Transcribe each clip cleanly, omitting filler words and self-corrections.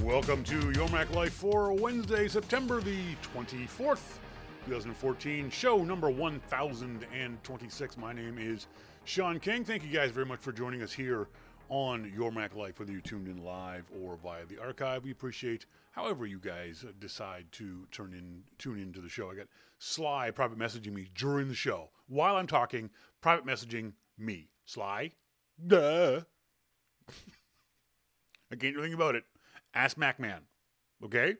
Welcome to Your Mac Life for Wednesday, September the 24th, 2014, show number 1026. My name is Shawn King. Thank you guys very much for joining us here on Your Mac Life, whether you tuned in live or via the archive. We appreciate however you guys decide to tune into the show. I got Sly private messaging me during the show. While I'm talking, private messaging me. Sly? Duh. I can't do anything about it. Ask MacMan. Okay?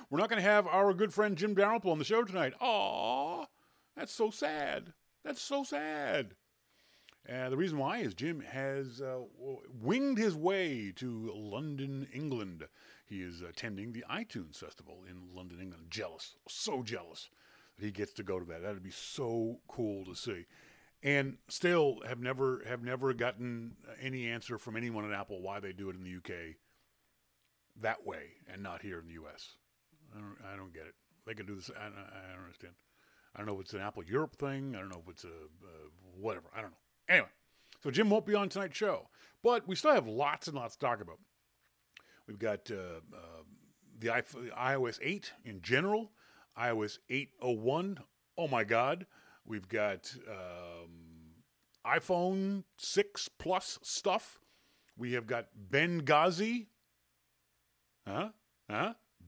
We're not going to have our good friend Jim Dalrymple on the show tonight. Aww. That's so sad. That's so sad. The reason why is Jim has winged his way to London, England. He is attending the iTunes Festival in London, England. Jealous. So jealous that he gets to go to that. That would be so cool to see. And still have never gotten any answer from anyone at Apple why they do it in the UK that way and not here in the US. I don't get it. They can do this. I don't understand. I don't know if it's an Apple Europe thing. I don't know if it's a whatever. I don't know. Anyway, so Jim won't be on tonight's show, but we still have lots and lots to talk about. We've got the iOS 8 in general, iOS 8.01. Oh my God. We've got iPhone 6 Plus stuff. We have got Bendgazi.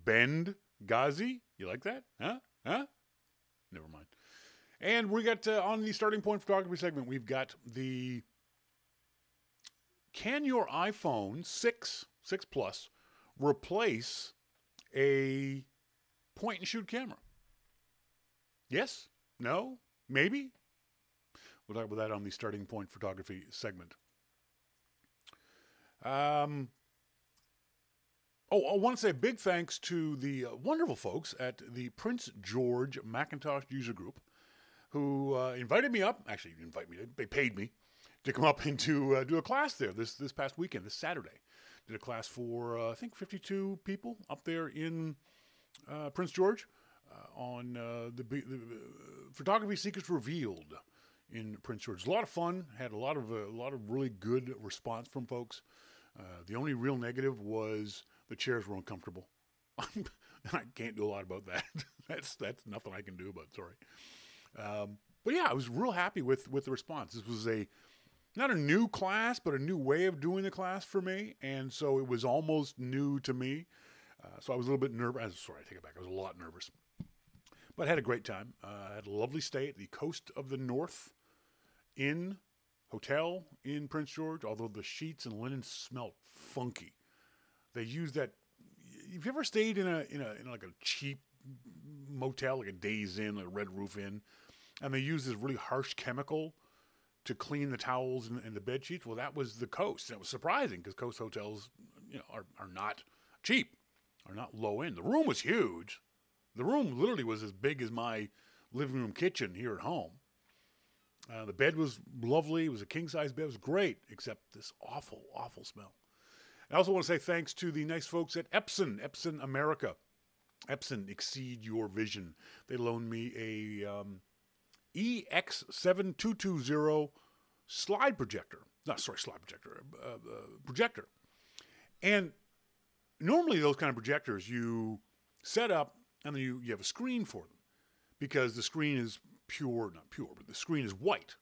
Bendgazi? You like that? Never mind. And we got on the starting point photography segment, we've got the can your iPhone 6 Plus replace a point and shoot camera? Yes? No? Maybe? We'll talk about that on the starting point photography segment. I want to say a big thanks to the wonderful folks at the Prince George Macintosh User Group who invited me up. Actually, didn't invite me. They paid me to come up and to do a class there this past weekend, this Saturday. Did a class for, I think, 52 people up there in Prince George on the Photography Secrets Revealed in Prince George. It was a lot of fun. Had a lot of really good response from folks. The only real negative was the chairs were uncomfortable. I can't do a lot about that. That's nothing I can do about it. Sorry. But yeah, I was real happy with the response. This was not a new class, but a new way of doing the class for me. And so it was almost new to me. So I was a little bit nervous. Sorry, I take it back. I was a lot nervous. But I had a great time. Had a lovely stay at the Coast of the North Inn Hotel in Prince George, although the sheets and linen smelled funky. They used that. Have you ever stayed in like a cheap motel, like a Days Inn, like a Red Roof Inn, and they use this really harsh chemical to clean the towels and the bed sheets? Well, that was the Coast. And it was surprising because Coast hotels, are not cheap, are not low end. The room was huge. The room literally was as big as my living room kitchen here at home. The bed was lovely. It was a king-size bed. It was great, except this awful, awful smell. I also want to say thanks to the nice folks at Epson America. Epson, exceed your vision. They loaned me a EX7220 projector. And normally those kind of projectors you set up and then you have a screen for them because the screen is not pure, but the screen is white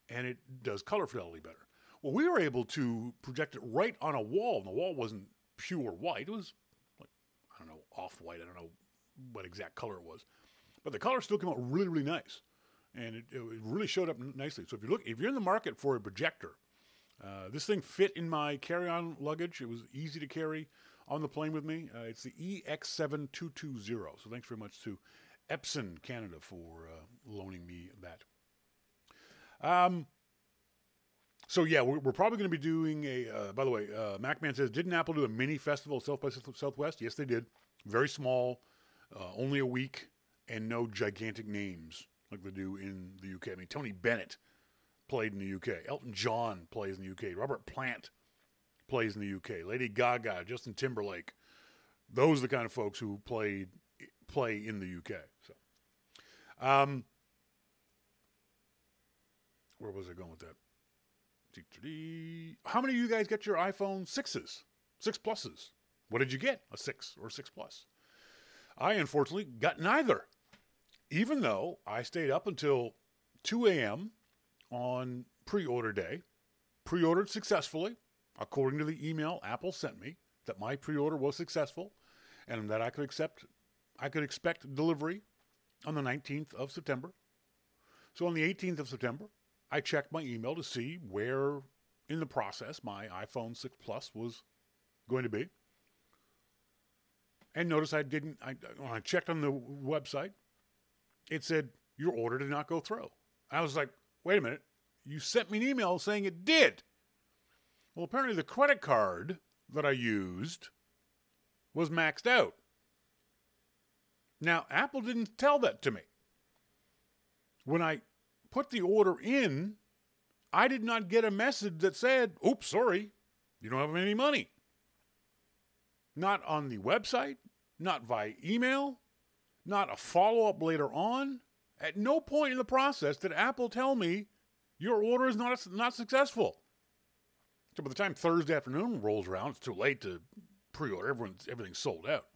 and it does color fidelity better. Well, we were able to project it right on a wall, and the wall wasn't pure white. It was like, I don't know, off-white. I don't know what exact color it was. But the color still came out really, really nice. And it really showed up nicely. So if you're in the market for a projector, this thing fit in my carry-on luggage. It was easy to carry on the plane with me. It's the EX7220. So thanks very much to Epson Canada for loaning me that. So yeah, we're probably going to be doing a, by the way, MacMan says, didn't Apple do a mini festival at South by Southwest? Yes, they did. Very small, only a week, and no gigantic names like they do in the UK. I mean, Tony Bennett played in the UK. Elton John plays in the UK. Robert Plant plays in the UK. Lady Gaga, Justin Timberlake. Those are the kind of folks who play in the UK. So, where was I going with that? How many of you guys got your iPhone 6s? 6 Pluses? What did you get? A 6 or 6 Plus? I unfortunately got neither, even though I stayed up until 2 a.m. on pre-order day, pre-ordered successfully, according to the email Apple sent me, that my pre-order was successful and that I could expect delivery on the 19th of September. So on the 18th of September, I checked my email to see where in the process my iPhone 6 Plus was going to be. And notice when I checked on the website, it said, your order did not go through. I was like, wait a minute, you sent me an email saying it did. Well, apparently the credit card that I used was maxed out. Now, Apple didn't tell that to me. When I put the order in, I did not get a message that said, oops, sorry, you don't have any money. Not on the website, not via email, not a follow-up later on. At no point in the process did Apple tell me your order is not successful. So by the time Thursday afternoon rolls around, it's too late to pre-order. Everything's sold out.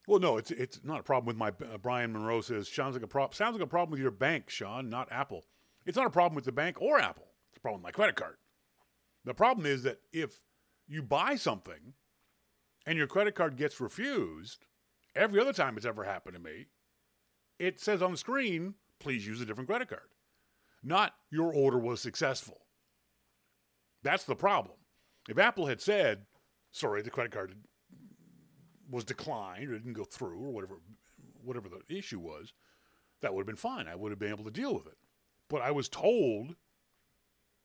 Well, no, it's not a problem with my Brian Monroe says sounds like a problem with your bank, Shawn, not Apple. It's not a problem with the bank or Apple. It's a problem with my credit card. The problem is that if you buy something and your credit card gets refused, every other time it's ever happened to me, it says on the screen, please use a different credit card. Not your order was successful. That's the problem. If Apple had said, sorry, the credit card was declined or didn't go through or whatever the issue was, that would have been fine. I would have been able to deal with it. But I was told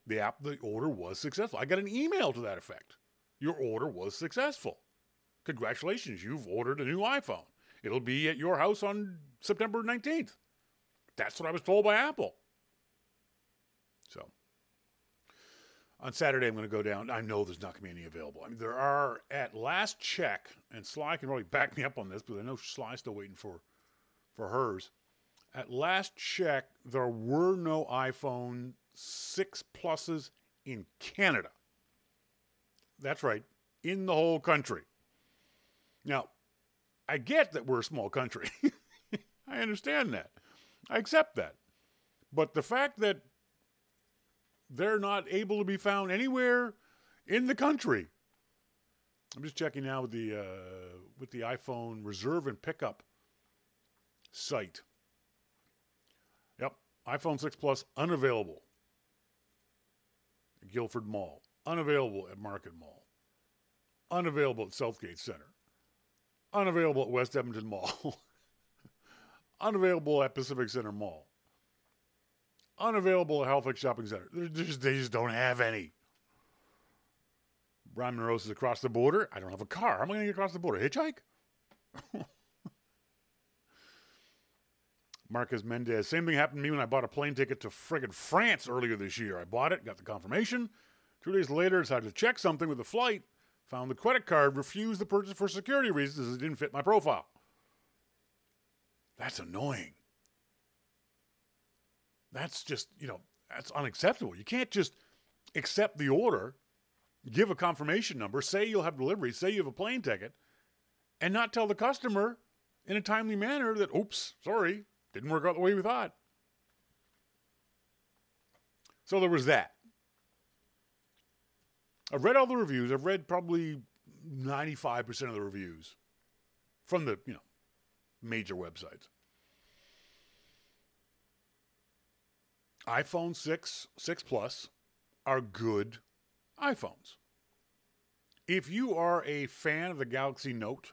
the order was successful. I got an email to that effect. Your order was successful. Congratulations, you've ordered a new iPhone. It'll be at your house on September 19th. That's what I was told by Apple. So, on Saturday, I'm going to go down. I know there's not going to be any available. I mean, there are, at last check, and Sly can probably back me up on this, because I know Sly's still waiting for hers. At last check, there were no iPhone 6 Pluses in Canada. That's right, in the whole country. Now, I get that we're a small country. I understand that. I accept that. But the fact that they're not able to be found anywhere in the country. I'm just checking now with the iPhone reserve and pickup site. Yep, iPhone 6 Plus unavailable at Guildford Mall, unavailable at Market Mall, unavailable at Southgate Center, unavailable at West Edmonton Mall, unavailable at Pacific Center Mall, unavailable at Halifax Shopping Center. They just don't have any. Brian Monroe is across the border. I don't have a car. How am I going to get across the border? Hitchhike? Marcus Mendez. Same thing happened to me when I bought a plane ticket to friggin' France earlier this year. I bought it, got the confirmation. 2 days later, decided to check something with the flight. Found the credit card, refused the purchase for security reasons as it didn't fit my profile. That's annoying. That's just, that's unacceptable. You can't just accept the order, give a confirmation number, say you'll have delivery, say you have a plane ticket, and not tell the customer in a timely manner that, oops, sorry, didn't work out the way we thought. So there was that. I've read all the reviews. I've read probably 95% of the reviews from the, major websites. iPhone 6 Plus are good iPhones. If you are a fan of the Galaxy Note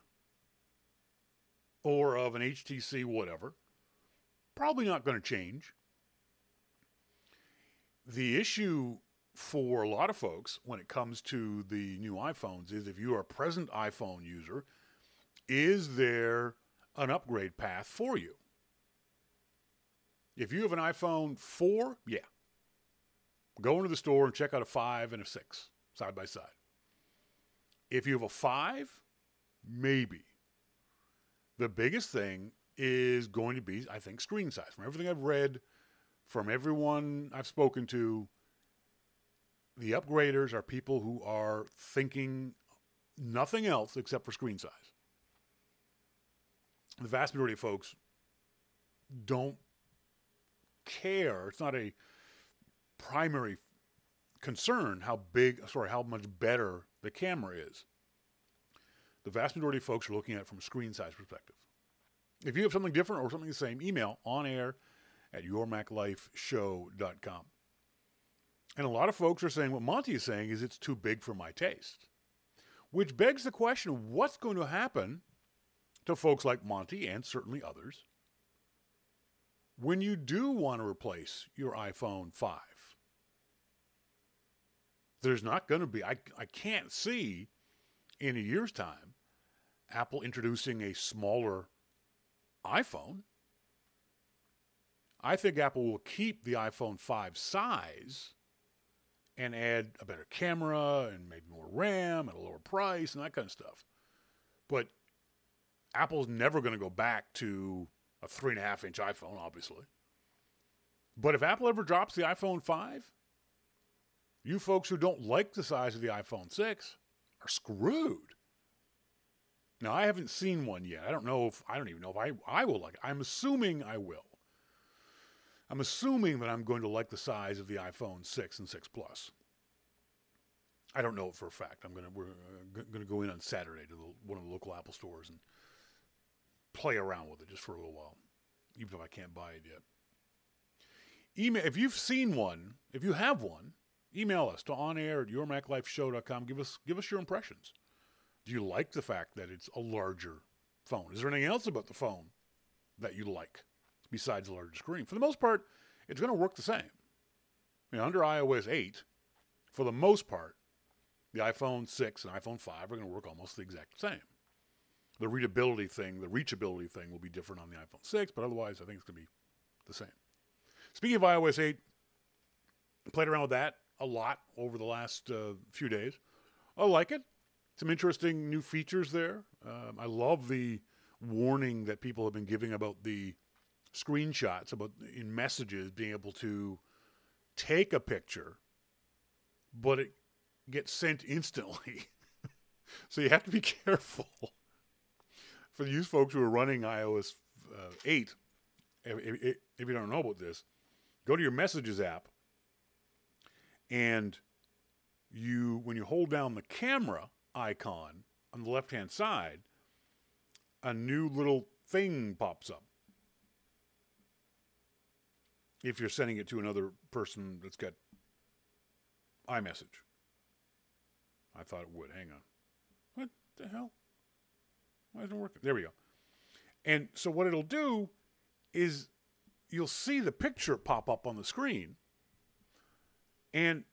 or of an HTC whatever, probably not going to change. The issue for a lot of folks when it comes to the new iPhones is if you are a present iPhone user, is there an upgrade path for you? If you have an iPhone 4, yeah. Go into the store and check out a 5 and a 6 side by side. If you have a 5, maybe. The biggest thing is going to be, I think, screen size. From everything I've read, from everyone I've spoken to, the upgraders are people who are thinking nothing else except for screen size. The vast majority of folks don't care. It's not a primary concern how much better the camera is. The vast majority of folks are looking at it from a screen size perspective. If you have something different or something the same, email onair@yourmaclifeshow.com. And a lot of folks are saying what Monty is saying is it's too big for my taste. Which begs the question of what's going to happen to folks like Monty and certainly others when you do want to replace your iPhone 5. There's not going to be, I can't see in a year's time Apple introducing a smaller iPhone. I think Apple will keep the iPhone 5 size and add a better camera and maybe more RAM at a lower price and that kind of stuff. But Apple's never going to go back to a 3.5-inch iPhone, obviously. But if Apple ever drops the iPhone 5, you folks who don't like the size of the iPhone 6 are screwed. Now, I haven't seen one yet. I don't even know if I will like it. I'm assuming I will. I'm assuming that I'm going to like the size of the iPhone 6 and 6 Plus. I don't know it for a fact. We're going to go in on Saturday to one of the local Apple stores and play around with it just for a little while, even if I can't buy it yet. Email if you've seen one, if you have one, email us to onair@yourmaclifeshow.com. Give us your impressions. Do you like the fact that it's a larger phone? Is there anything else about the phone that you like besides the larger screen? For the most part, it's going to work the same. Under iOS 8, for the most part, the iPhone 6 and iPhone 5 are going to work almost the exact same. The reachability thing will be different on the iPhone 6, but otherwise I think it's going to be the same. Speaking of iOS 8, I played around with that a lot over the last few days. I like it. Some interesting new features there. I love the warning that people have been giving about the screenshots, about in messages being able to take a picture, but it gets sent instantly. So you have to be careful. For you folks who are running iOS 8, if you don't know about this, go to your Messages app, and when you hold down the camera icon on the left-hand side, a new little thing pops up. If you're sending it to another person that's got iMessage. I thought it would. Hang on. What the hell? Why isn't it working? There we go. And so what it'll do is you'll see the picture pop up on the screen. And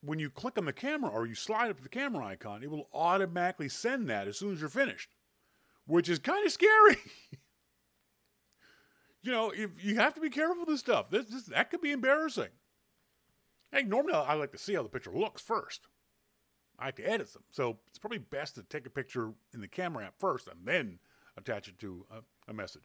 when you click on the camera or you slide up the camera icon, it will automatically send that as soon as you're finished, which is kind of scary. If you have to be careful with this stuff. That could be embarrassing. Normally I like to see how the picture looks first. I like to edit them. So it's probably best to take a picture in the camera app first and then attach it to a message.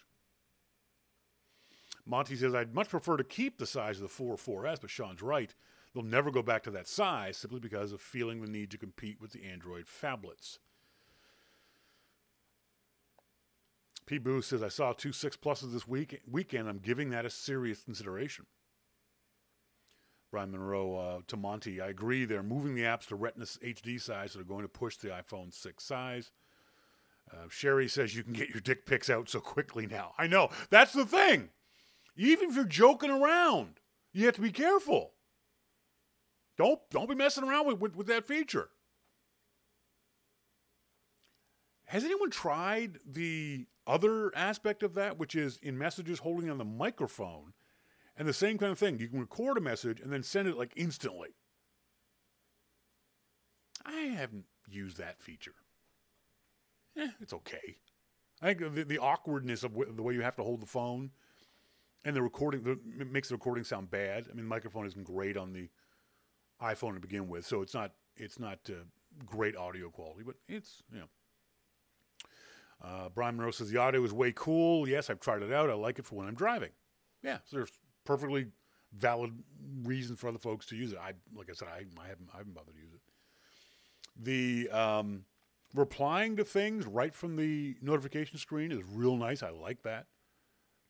Monty says, I'd much prefer to keep the size of the 4.4S, but Shawn's right. They'll never go back to that size simply because of feeling the need to compete with the Android phablets. P. Boo says, I saw 2 6 Pluses this weekend. I'm giving that a serious consideration. Brian Monroe to Monty, I agree. They're moving the apps to Retina HD size, so they're going to push the iPhone 6 size. Sherry says you can get your dick pics out so quickly now. I know. That's the thing. Even if you're joking around, you have to be careful. Don't be messing around with that feature. Has anyone tried the other aspect of that, which is in messages holding on the microphone, and the same kind of thing? You can record a message and then send it instantly. I haven't used that feature. It's okay. I think the awkwardness of the way you have to hold the phone and the recording makes the recording sound bad. I mean, the microphone isn't great on the iPhone to begin with, so it's not great audio quality, but it's Brian Monroe says the audio is way cool. Yes, I've tried it out. I like it for when I'm driving. Yeah, so there's perfectly valid reasons for other folks to use it. Like I said, I haven't bothered to use it. The replying to things right from the notification screen is real nice. I like that.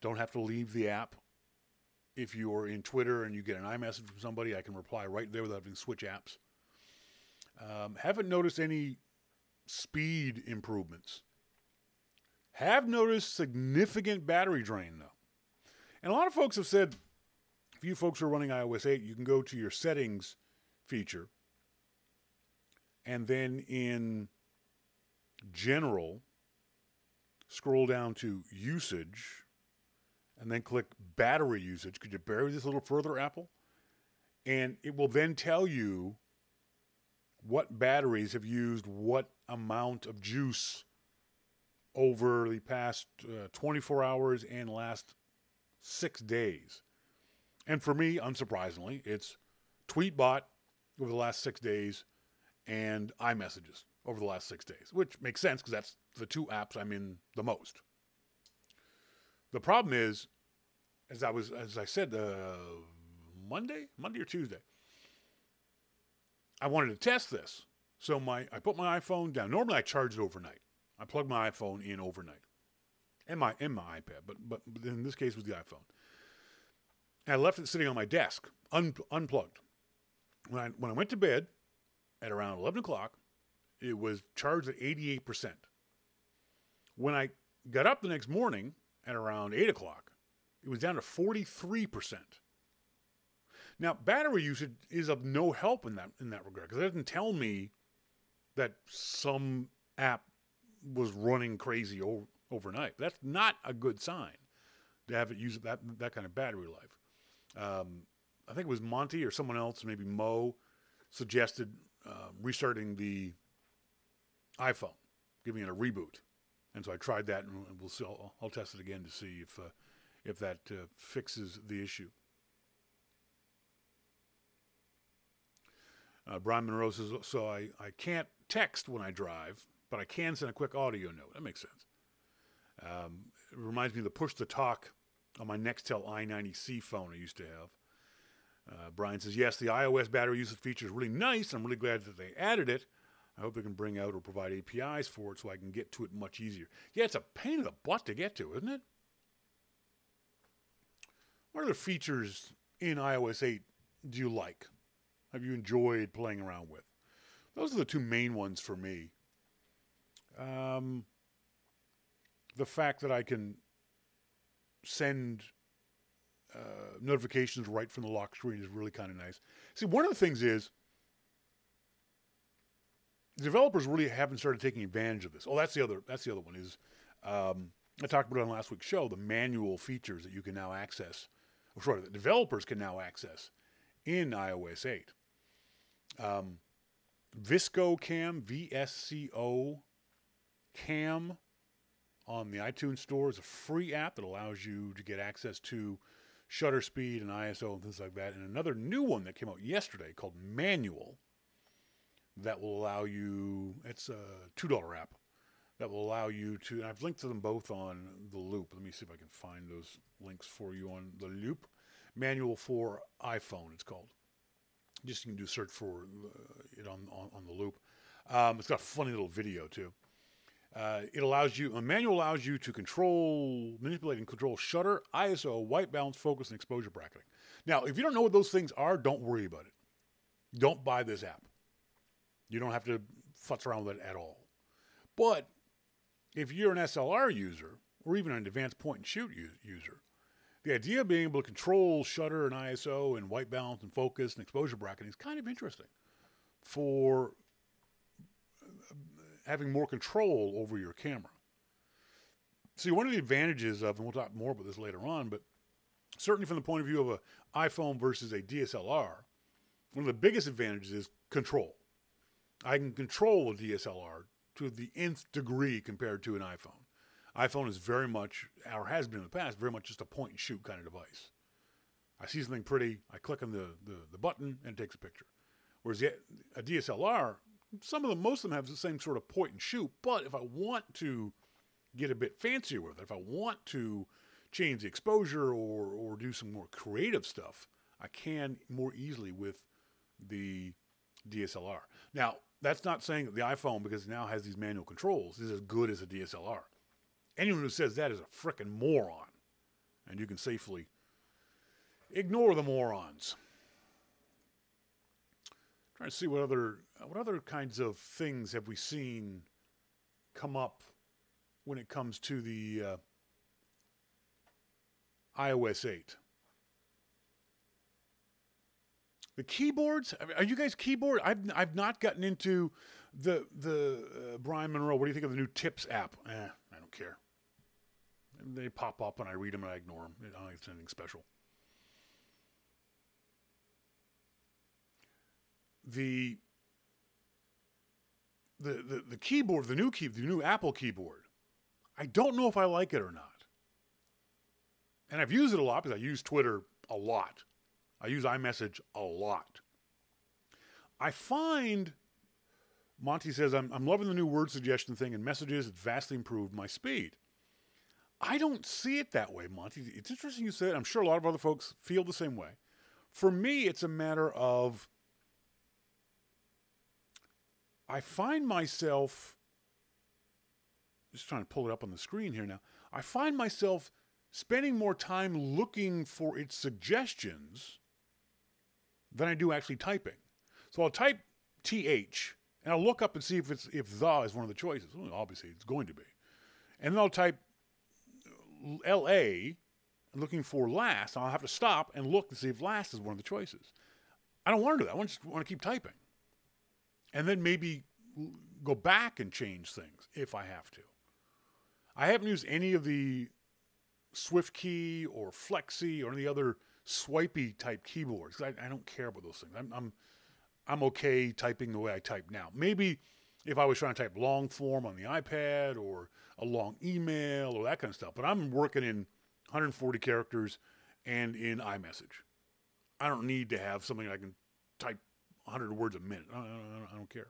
Don't have to leave the app. If you're in Twitter and you get an iMessage from somebody, I can reply right there without having to switch apps. Haven't noticed any speed improvements. Have noticed significant battery drain, though. And a lot of folks have said, if you folks are running iOS 8, you can go to your settings feature. And then in general, scroll down to usage. And then click battery usage. Could you bury this a little further, Apple? And it will then tell you what batteries have used what amount of juice over the past 24 hours and last 6 days. And for me, unsurprisingly, it's Tweetbot over the last 6 days and iMessages over the last 6 days, which makes sense because that's the two apps I'm in the most. The problem is, as I said, Monday or Tuesday, I wanted to test this. So I put my iPhone down. Normally I charge it overnight. I plug my iPhone in overnight, and my iPad, but in this case it was the iPhone. And I left it sitting on my desk, unplugged. When I went to bed at around 11 o'clock, it was charged at 88%. When I got up the next morning at around 8 o'clock, it was down to 43%. Now, battery usage is of no help in that regard, because it doesn't tell me that some app was running crazy overnight. That's not a good sign to have it use that kind of battery life. I think it was Monty or someone else, maybe Mo, suggested restarting the iPhone, giving it a reboot. And so I tried that, and we'll see. I'll test it again to see if that fixes the issue. Brian Monroe says, so I can't text when I drive, but I can send a quick audio note. That makes sense. It reminds me of the push-to-talk on my Nextel i90C phone I used to have. Brian says, yes, the iOS battery usage feature is really nice. I'm really glad that they added it. I hope they can bring out or provide APIs for it so I can get to it much easier. Yeah, it's a pain in the butt to get to, isn't it? What other features in iOS 8 do you like? Have you enjoyed playing around with? Those are the two main ones for me. The fact that I can send notifications right from the lock screen is really kind of nice. See, one of the things is developers really haven't started taking advantage of this. Oh, that's the other one is I talked about it on last week's show, the manual features that you can now access, or sorry, that developers can now access in iOS 8. Visco Cam, VSCO Cam on the iTunes Store is a free app that allows you to get access to shutter speed and ISO and things like that. And another new one that came out yesterday called Manual that will allow you, it's a $2 app that will allow you to, and I've linked to them both on the Loop. Let me see if I can find those links for you on the Loop. Manual for iPhone, it's called. Just you can do a search for it on the Loop. It's got a funny little video too. It allows you, a manual allows you to manipulate and control shutter, ISO, white balance, focus, and exposure bracketing. Now, if you don't know what those things are, don't worry about it. Don't buy this app. You don't have to futz around with it at all. But if you're an SLR user, or even an advanced point and shoot user, the idea of being able to control shutter and ISO and white balance and focus and exposure bracketing is kind of interesting for having more control over your camera. See, one of the advantages of, and we'll talk more about this later on, but certainly from the point of view of an iPhone versus a DSLR, one of the biggest advantages is control. I can control a DSLR to the nth degree compared to an iPhone. iPhone is very much, or has been in the past, very much just a point and shoot kind of device. I see something pretty, I click on the button and it takes a picture. Whereas a DSLR, most of them have the same sort of point and shoot, but if I want to get a bit fancier with it, if I want to change the exposure or do some more creative stuff, I can more easily with the DSLR. Now, that's not saying that the iPhone, because it now has these manual controls, is as good as a DSLR. Anyone who says that is a frickin' moron. And you can safely ignore the morons. Trying to see what other kinds of things have we seen come up when it comes to the iOS 8. The keyboards? Are you guys keyboard? I've not gotten into the Brian Monroe. What do you think of the new Tips app? I don't care. They pop up and I read them and I ignore them. I don't think it's anything special. The keyboard, the new Apple keyboard. I don't know if I like it or not. And I've used it a lot because I use Twitter a lot. I use iMessage a lot. I find, Monty says, I'm loving the new word suggestion thing and messages. It's vastly improved my speed. I don't see it that way, Monty. It's interesting you said it. I'm sure a lot of other folks feel the same way. For me, it's a matter of, I find myself, just trying to pull it up on the screen here now, I find myself spending more time looking for its suggestions than I do actually typing. So I'll type TH, and I'll look up and see if the is one of the choices. Well, obviously, it's going to be. And then I'll type LA, looking for last, and I'll have to stop and look to see if last is one of the choices. I don't want to do that. I just want to keep typing. And then maybe go back and change things if I have to. I haven't used any of the Swift key or Flexi or any other swipey type keyboards. I don't care about those things. I'm okay typing the way I type now. Maybe if I was trying to type long form on the iPad or a long email or that kind of stuff. But I'm working in 140 characters and in iMessage. I don't need to have something I can type 100 words a minute. I don't care.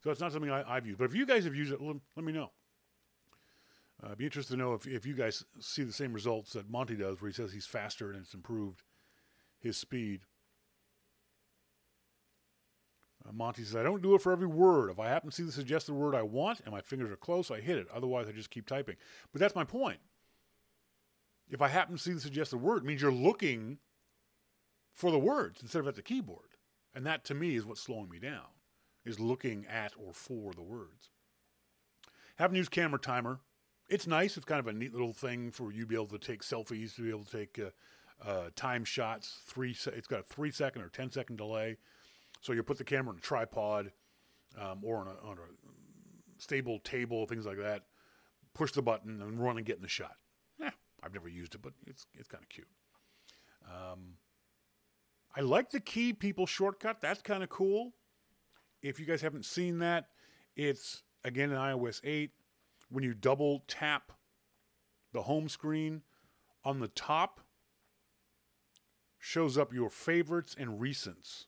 So it's not something I've used. But if you guys have used it, let me know. I'd be interested to know if you guys see the same results that Monty does, where he says he's faster and it's improved his speed. Monty says, I don't do it for every word. If I happen to see the suggested word I want and my fingers are close, I hit it. Otherwise, I just keep typing. But that's my point. If I happen to see the suggested word, it means you're looking for the words instead of at the keyboard. And that, to me, is what's slowing me down, is looking at or for the words. Haven't used Camera Timer. It's nice. It's kind of a neat little thing for you to be able to take selfies, to be able to take time shots. It's got a 3-second or 10-second delay. So you put the camera on a tripod or on a stable table, things like that. Push the button and run and get in the shot. I've never used it, but it's kind of cute. I like the Key People shortcut. That's kind of cool. If you guys haven't seen that, it's, again, in iOS 8. When you double tap the home screen, on the top shows up your favorites and recents.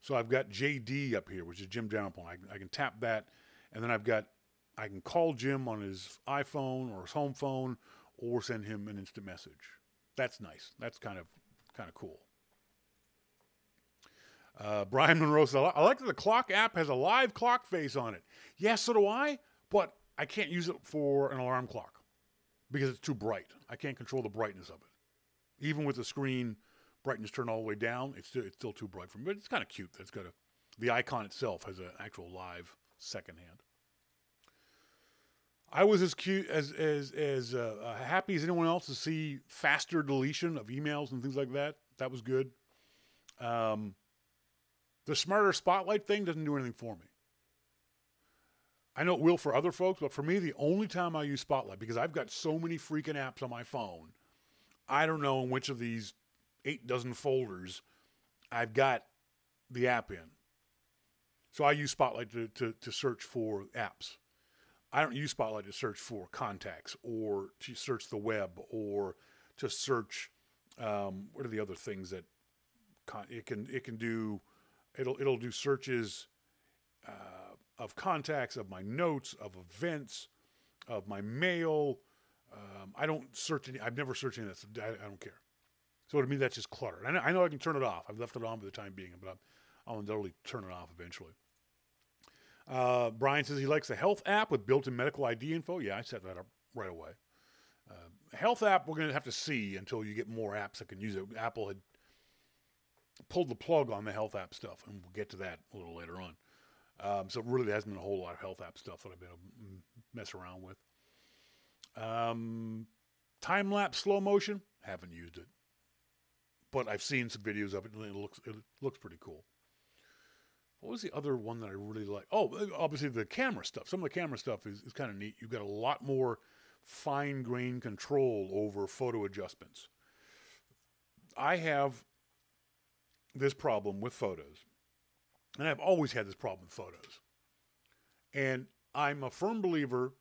So I've got JD up here, which is Jim Downpole. I can tap that, and then I can call Jim on his iPhone or his home phone, or send him an instant message. That's nice. That's kind of cool. Brian Monroe says, I like that the clock app has a live clock face on it. Yeah, so do I, but I can't use it for an alarm clock because it's too bright. I can't control the brightness of it. Even with the screen brightness turned all the way down, it's still too bright for me. But it's kind of cute. It's got the icon itself has an actual live second hand. I was as cute as happy as anyone else to see faster deletion of emails and things like that. That was good. The smarter spotlight thing doesn't do anything for me. I know it will for other folks, but for me, the only time I use Spotlight, because I've got so many freaking apps on my phone, I don't know in which of these 8 dozen folders I've got the app in. So I use Spotlight to search for apps. I don't use Spotlight to search for contacts or to search the web or to search, what are the other things that it can do? It'll do searches of contacts, of my notes, of events, of my mail. I don't search any. I've never searched any of that. I don't care. So to me, that's just clutter. I know I can turn it off. I've left it on for the time being, but I'll undoubtedly turn it off eventually. Brian says he likes the health app with built-in medical ID info. Yeah, I set that up right away. Health app, we're going to have to see until you get more apps that can use it. Apple had pulled the plug on the health app stuff, and we'll get to that a little later on. So really there hasn't been a whole lot of health app stuff that I've been able to mess around with. Time-lapse slow motion, haven't used it. But I've seen some videos of it, and it looks pretty cool. What was the other one that I really like? Oh, obviously the camera stuff. Some of the camera stuff is kind of neat. You've got a lot more fine-grained control over photo adjustments. I have this problem with photos, and I've always had this problem with photos. And I'm a firm believer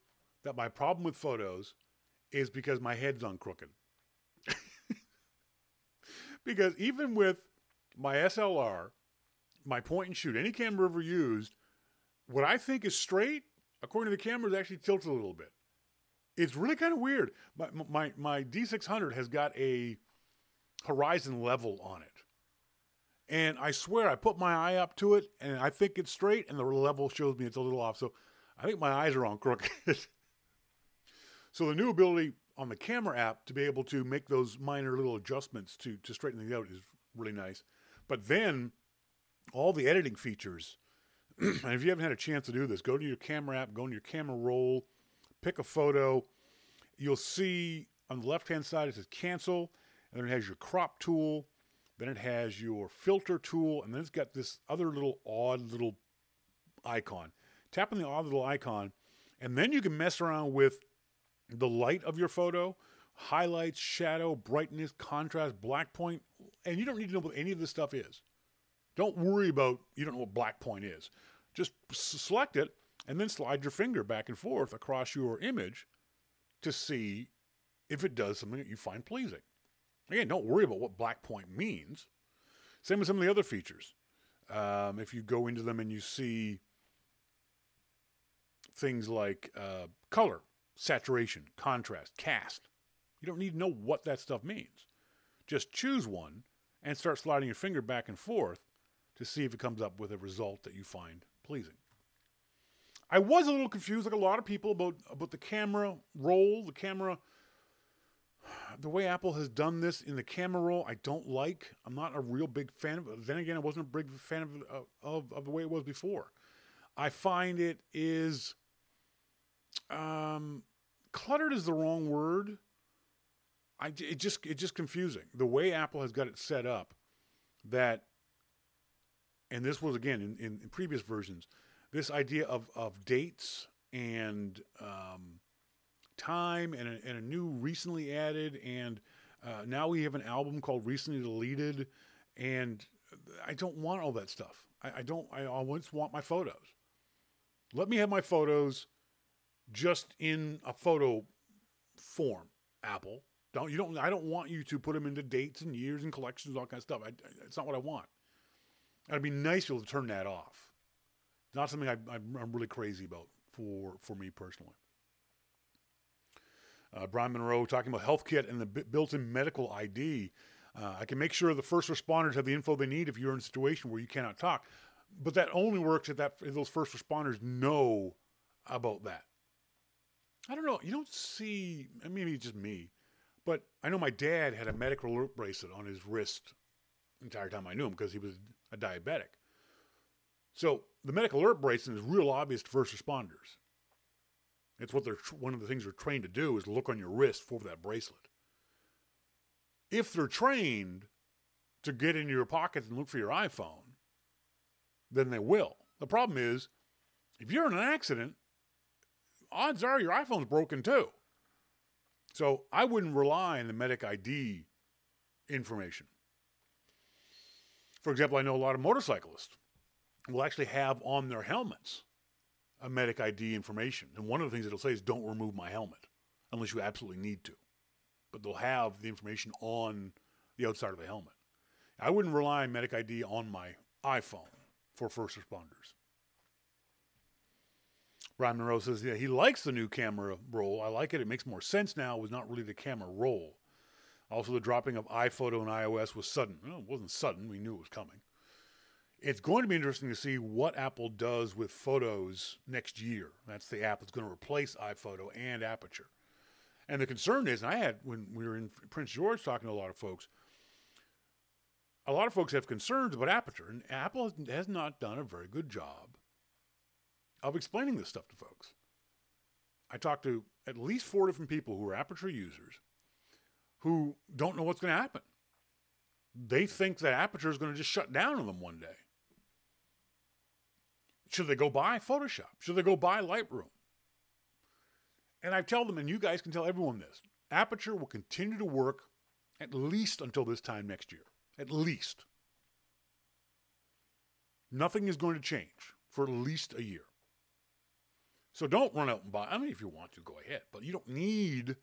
that my problem with photos is because my head's on crooked. Because even with my SLR, my point and shoot, any camera ever used, what I think is straight, according to the camera, is actually tilted a little bit. It's really kind of weird. My D600 has got a horizon level on it. And I swear, I put my eye up to it, and I think it's straight, and the level shows me it's a little off. So I think my eyes are on crooked. So the new ability on the camera app to be able to make those minor little adjustments to straighten things out is really nice. But then all the editing features, and if you haven't had a chance to do this, go to your camera app, go into your camera roll, pick a photo. You'll see on the left-hand side it says cancel, and then it has your crop tool, then it has your filter tool, and then it's got this other little odd little icon. Tap on the odd little icon, and then you can mess around with the light of your photo, highlights, shadow, brightness, contrast, black point, and you don't need to know what any of this stuff is. Don't worry about, you don't know what black point is. Just select it and then slide your finger back and forth across your image to see if it does something that you find pleasing. Again, don't worry about what black point means. Same with some of the other features. If you go into them and you see things like color, saturation, contrast, cast, you don't need to know what that stuff means. Just choose one and start sliding your finger back and forth to see if it comes up with a result that you find pleasing. I was a little confused, like a lot of people, about the camera roll, the way Apple has done this in the camera roll. I don't like. I'm not a real big fan of it. Then again, I wasn't a big fan of the way it was before. I find it is cluttered is the wrong word. It's just confusing. The way Apple has got it set up, that, and this was again in previous versions, this idea of dates and time and a new recently added, and now we have an album called Recently Deleted, and I don't want all that stuff. I just want my photos. Let me have my photos just in a photo form, Apple. I don't want you to put them into dates and years and collections, all kind of stuff. It's not what I want. It'd be nice to turn that off. Not something I'm really crazy about for me personally. Brian Monroe talking about HealthKit and the built-in medical ID. I can make sure the first responders have the info they need if you're in a situation where you cannot talk. But that only works if those first responders know about that. I don't know. You don't see, maybe it's just me, but I know my dad had a medical alert bracelet on his wrist the entire time I knew him because he was a diabetic. So the medical alert bracelet is real obvious to first responders. It's what one of the things they're trained to do is look on your wrist for that bracelet. If they're trained to get into your pockets and look for your iPhone, then they will. The problem is, if you're in an accident, odds are your iPhone's broken too. So I wouldn't rely on the Medic ID information. For example, I know a lot of motorcyclists will actually have on their helmets a Medic ID information. And one of the things it'll say is don't remove my helmet unless you absolutely need to. But they'll have the information on the outside of the helmet. I wouldn't rely on Medic ID on my iPhone for first responders. Brian Monroe says, yeah, he likes the new camera roll. I like it. It makes more sense now. It was not really the camera roll. Also, the dropping of iPhoto and iOS was sudden. Well, it wasn't sudden. We knew it was coming. It's going to be interesting to see what Apple does with photos next year. That's the app that's going to replace iPhoto and Aperture. And the concern is, and I had, when we were in Prince George talking to a lot of folks have concerns about Aperture, and Apple has not done a very good job of explaining this stuff to folks. I talked to at least 4 different people who are Aperture users who don't know what's going to happen. They think that Aperture is going to just shut down on them one day. Should they go buy Photoshop? Should they go buy Lightroom? And I tell them, and you guys can tell everyone this, Aperture will continue to work at least until this time next year. At least. Nothing is going to change for at least a year. So don't run out and buy. I mean, if you want to, go ahead. But you don't need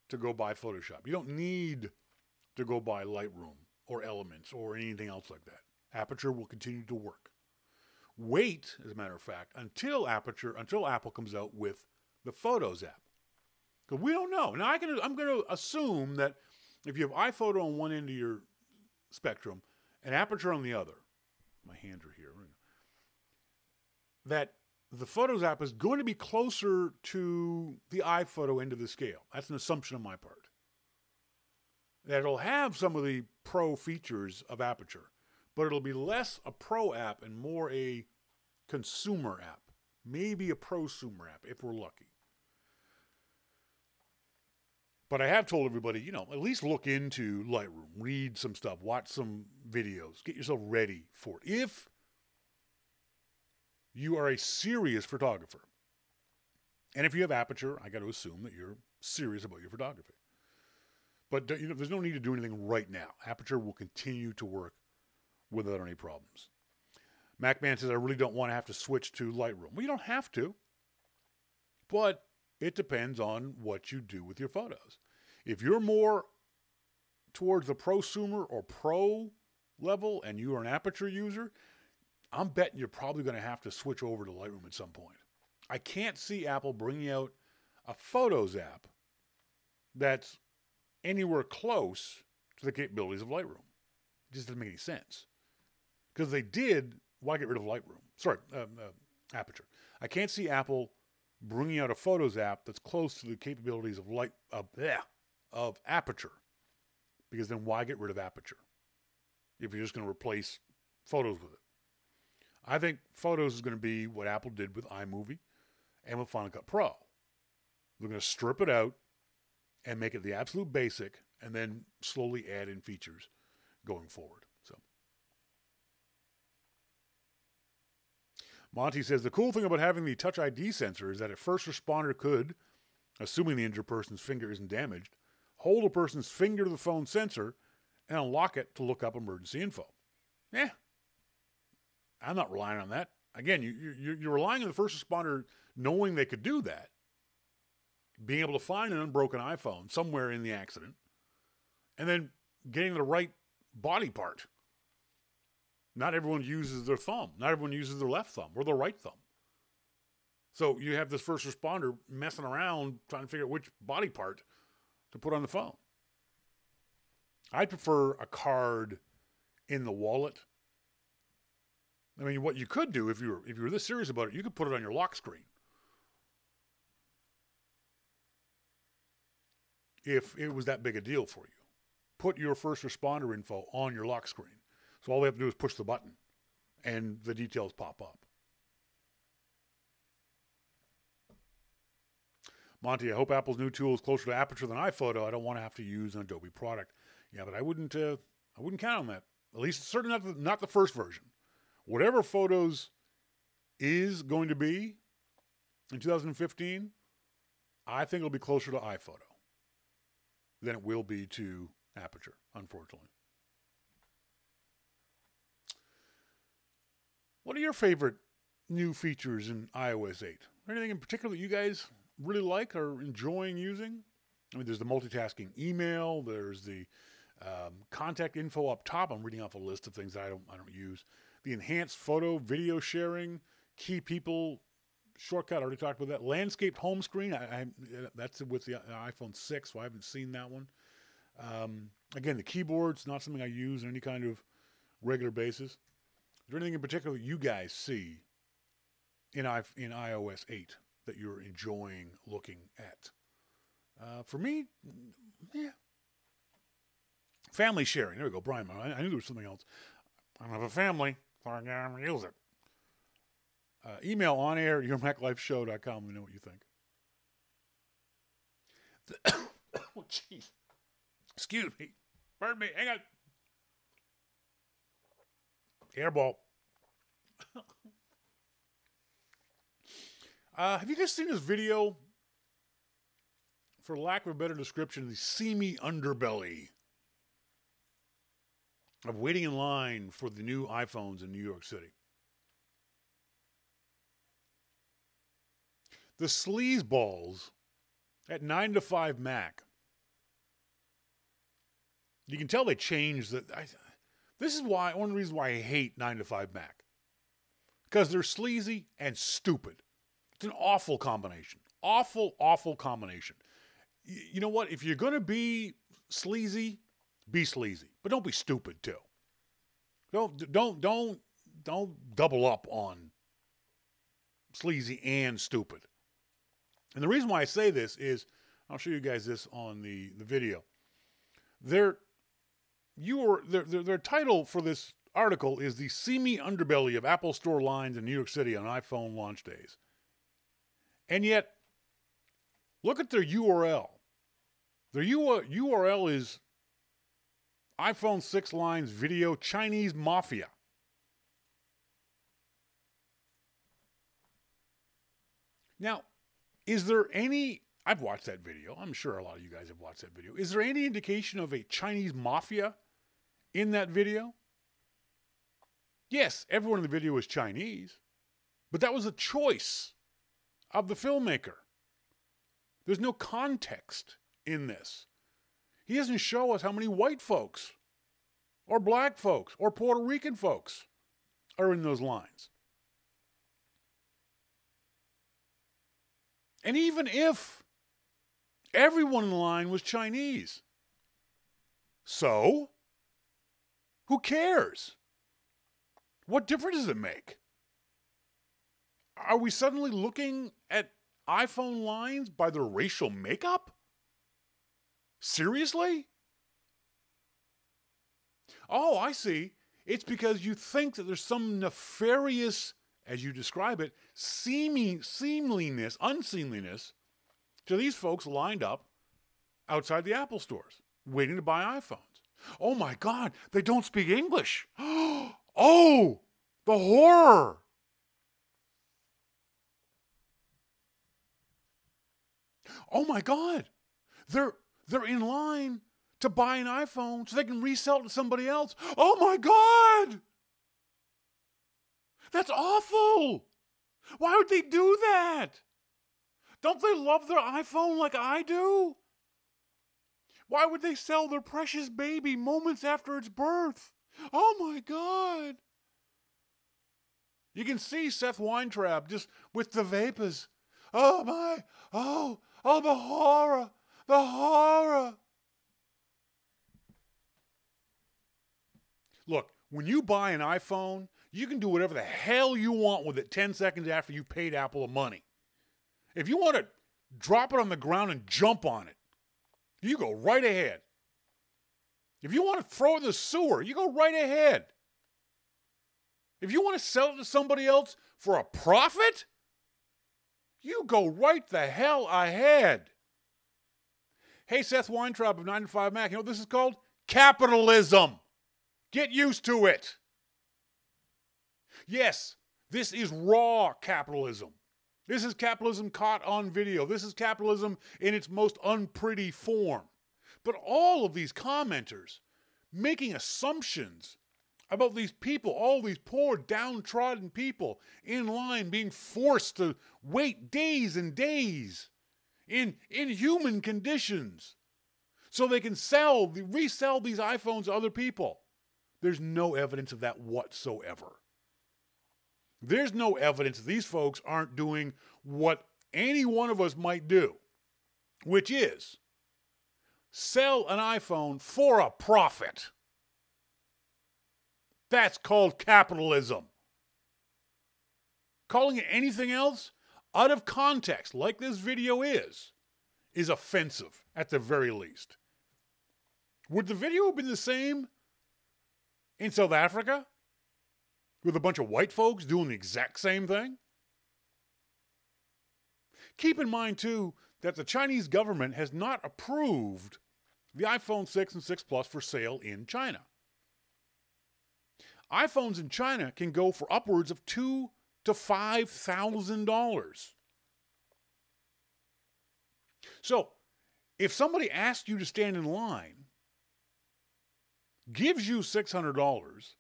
to go buy Photoshop. You don't need to go buy Lightroom or Elements or anything else like that. Aperture will continue to work. Wait, as a matter of fact, until Apple comes out with the Photos app. Because we don't know. Now, I'm going to assume that if you have iPhoto on one end of your spectrum and Aperture on the other, my hands are here, that the Photos app is going to be closer to the iPhoto end of the scale. That's an assumption on my part. That it'll have some of the pro features of Aperture, but it'll be less a pro app and more a consumer app. Maybe a prosumer app, if we're lucky. But I have told everybody, at least look into Lightroom, read some stuff, watch some videos, get yourself ready for it. If you are a serious photographer, and if you have Aperture, I got to assume that you're serious about your photography. But there's no need to do anything right now. Aperture will continue to work without any problems. MacMan says, I really don't want to have to switch to Lightroom. Well, you don't have to, but it depends on what you do with your photos. If you're more towards the prosumer or pro level and you are an Aperture user, I'm betting you're probably going to have to switch over to Lightroom at some point. I can't see Apple bringing out a Photos app that's anywhere close to the capabilities of Lightroom. It just doesn't make any sense. Because they did, why get rid of Lightroom? Sorry, Aperture. I can't see Apple bringing out a Photos app that's close to the capabilities of Aperture. Because then why get rid of Aperture if you're just going to replace Photos with it? I think Photos is going to be what Apple did with iMovie and with Final Cut Pro. They're going to strip it out and make it the absolute basic and then slowly add in features going forward. So, Monty says, the cool thing about having the Touch ID sensor is that a first responder could, assuming the injured person's finger isn't damaged, hold a person's finger to the phone sensor and unlock it to look up emergency info. Yeah. I'm not relying on that. Again, you're relying on the first responder knowing they could do that, being able to find an unbroken iPhone somewhere in the accident, and then getting the right body part. Not everyone uses their thumb. Not everyone uses their left thumb or their right thumb. So you have this first responder messing around trying to figure out which body part to put on the phone. I prefer a card in the wallet. I mean, what you could do if you were this serious about it, you could put it on your lock screen. If it was that big a deal for you, put your first responder info on your lock screen. So all they have to do is push the button and the details pop up. Monty, I hope Apple's new tool is closer to Aperture than iPhoto. I don't want to have to use an Adobe product. Yeah, but I wouldn't count on that. At least certainly not the first version. Whatever Photos is going to be in 2015, I think it'll be closer to iPhoto than it will be to Aperture, unfortunately. What are your favorite new features in iOS 8? Anything in particular that you guys really like or enjoying using? I mean, there's the multitasking email. There's the contact info up top. I'm reading off a list of things that I don't use. The enhanced photo, video sharing, key people shortcut. I already talked about that. Landscaped home screen. That's with the iPhone 6, so I haven't seen that one. Again, the keyboard's not something I use on any kind of regular basis. there anything in particular you guys see in iOS 8 that you're enjoying looking at? For me, yeah. Family sharing. There we go, Brian. I knew there was something else. I don't have a family, so I can't use it. Email onair, yourmaclifeshow.com. Let me know what you think. Oh, jeez. Excuse me. Pardon me. Hang on. Airball. Have you guys seen this video? For lack of a better description, the seamy underbelly of waiting in line for the new iPhones in New York City. The sleazeballs at 9 to 5 Mac. You can tell they changed the. This is why one of the reasons why I hate 9 to 5 Mac, because they're sleazy and stupid. It's an awful combination. Awful combination. You know what? If you're gonna be sleazy, but don't be stupid too. Don't double up on sleazy and stupid. And the reason why I say this is, I'll show you guys this on the video. Their title for this article is "The Seamy Underbelly of Apple Store Lines in New York City on iPhone Launch Days." And yet, look at their URL. Their URL is iPhone 6 lines video Chinese mafia. Now, is there any... I've watched that video. I'm sure a lot of you guys have watched that video. Is there any indication of a Chinese mafia in that video? Yes, everyone in the video is Chinese, but that was a choice of the filmmaker. There's no context in this. He doesn't show us how many white folks or black folks or Puerto Rican folks are in those lines. And even if everyone in the line was Chinese, so who cares? What difference does it make? Are we suddenly looking at iPhone lines by their racial makeup? Seriously? Oh, I see. It's because you think that there's some nefarious, as you describe it, unseemliness to these folks lined up outside the Apple stores, waiting to buy iPhones. Oh my God, they don't speak English. Oh, the horror. Oh my God, they're in line to buy an iPhone so they can resell it to somebody else. Oh my God, that's awful. Why would they do that? Don't they love their iPhone like I do? Why would they sell their precious baby moments after its birth? Oh my God. You can see Seth Weintraub just with the vapors. Oh my, oh, the horror, the horror. Look, when you buy an iPhone, you can do whatever the hell you want with it 10 seconds after you paid Apple the money. If you want to drop it on the ground and jump on it, you go right ahead. If you want to throw it in the sewer, you go right ahead. If you want to sell it to somebody else for a profit, you go right the hell ahead. Hey, Seth Weintraub of 9 to 5 Mac, you know what this is called? Capitalism. Get used to it. Yes, this is raw capitalism. This is capitalism caught on video. This is capitalism in its most unpretty form. But all of these commenters making assumptions about these people, all these poor downtrodden people in line being forced to wait days and days in inhuman conditions so they can resell these iPhones to other people. There's no evidence of that whatsoever. There's no evidence that these folks aren't doing what any one of us might do, which is sell an iPhone for a profit. That's called capitalism. Calling it anything else, out of context, like this video is offensive at the very least. Would the video have been the same in South Africa? With a bunch of white folks doing the exact same thing? Keep in mind, too, that the Chinese government has not approved the iPhone 6 and 6 Plus for sale in China. iPhones in China can go for upwards of $2,000 to $5,000. So, if somebody asks you to stand in line, gives you $600,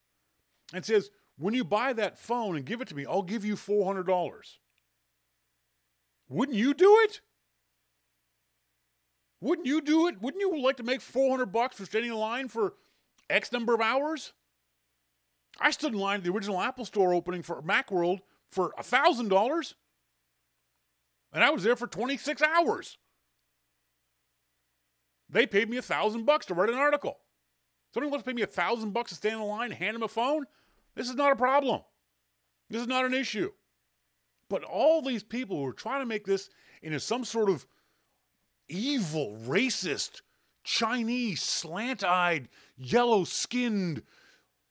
and says, when you buy that phone and give it to me, I'll give you $400. Wouldn't you do it? Wouldn't you do it? Wouldn't you like to make $400 for standing in line for X number of hours? I stood in line at the original Apple Store opening for Macworld for $1,000, and I was there for 26 hours. They paid me $1,000 to write an article. Somebody wants to pay me $1,000 to stand in line and hand them a phone? This is not a problem. This is not an issue. But all these people who are trying to make this into some sort of evil, racist, Chinese, slant-eyed, yellow-skinned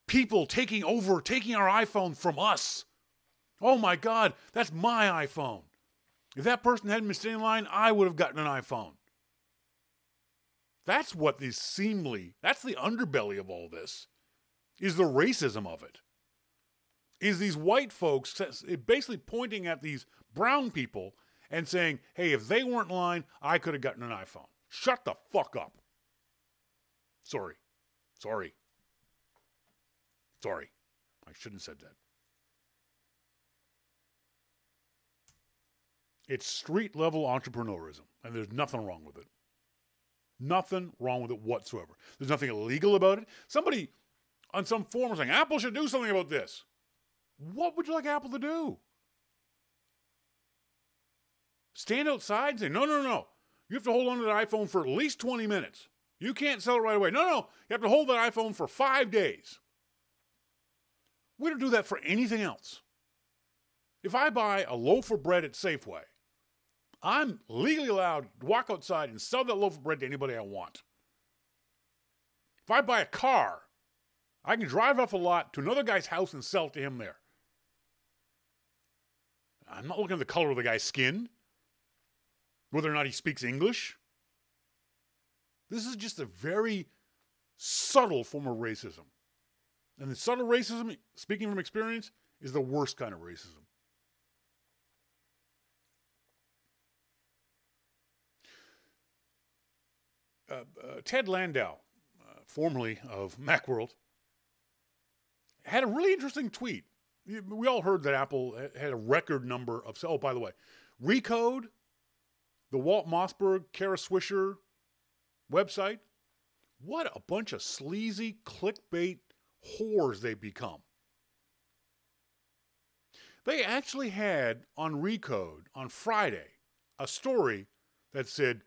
people taking our iPhone from us. Oh my God, that's my iPhone. If that person hadn't been standing in line, I would have gotten an iPhone. That's what that's the underbelly of all this, is the racism of it. Is these white folks basically pointing at these brown people and saying, hey, if they weren't in line, I could have gotten an iPhone. Shut the fuck up. Sorry. I shouldn't have said that. It's street-level entrepreneurism, and there's nothing wrong with it. Nothing wrong with it whatsoever. There's nothing illegal about it. Somebody on some forum was saying, Apple should do something about this. What would you like Apple to do? Stand outside and say, no. You have to hold on to that iPhone for at least 20 minutes. You can't sell it right away. No. You have to hold that iPhone for 5 days. We don't do that for anything else. If I buy a loaf of bread at Safeway, I'm legally allowed to walk outside and sell that loaf of bread to anybody I want. If I buy a car, I can drive off a lot to another guy's house and sell it to him there. I'm not looking at the color of the guy's skin, whether or not he speaks English. This is just a very subtle form of racism. And the subtle racism, speaking from experience, is the worst kind of racism. Ted Landau, formerly of Macworld, had a really interesting tweet. We all heard that Apple had a record number of... Oh, by the way, Recode, the Walt Mossberg, Kara Swisher website, what a bunch of sleazy clickbait whores they've become. They actually had on Recode on Friday a story that said,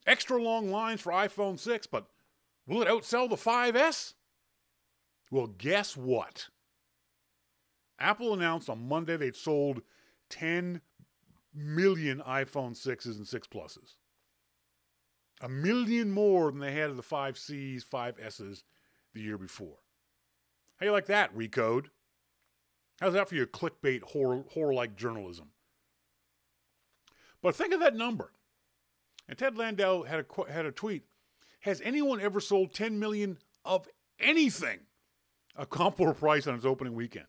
extra long lines for iPhone 6, but will it outsell the 5S? Well, guess what? Apple announced on Monday they'd sold 10 million iPhone 6s and 6 Pluses. 1 million more than they had of the 5Cs, 5Ss the year before. How do you like that, Recode? How's that for your clickbait, whore-like journalism? But think of that number. And Ted Landau had a tweet. Has anyone ever sold 10 million of anything a comparable price on its opening weekend?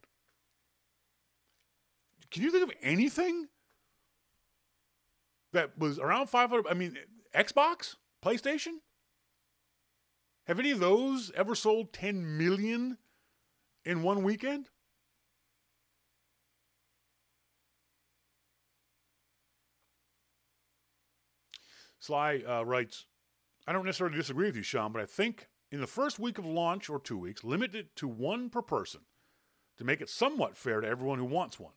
Can you think of anything that was around 500? I mean, Xbox? PlayStation? Have any of those ever sold 10 million in one weekend? Sly writes, I don't necessarily disagree with you, Shawn, but I think in the first week of launch or 2 weeks, limit it to one per person to make it somewhat fair to everyone who wants one.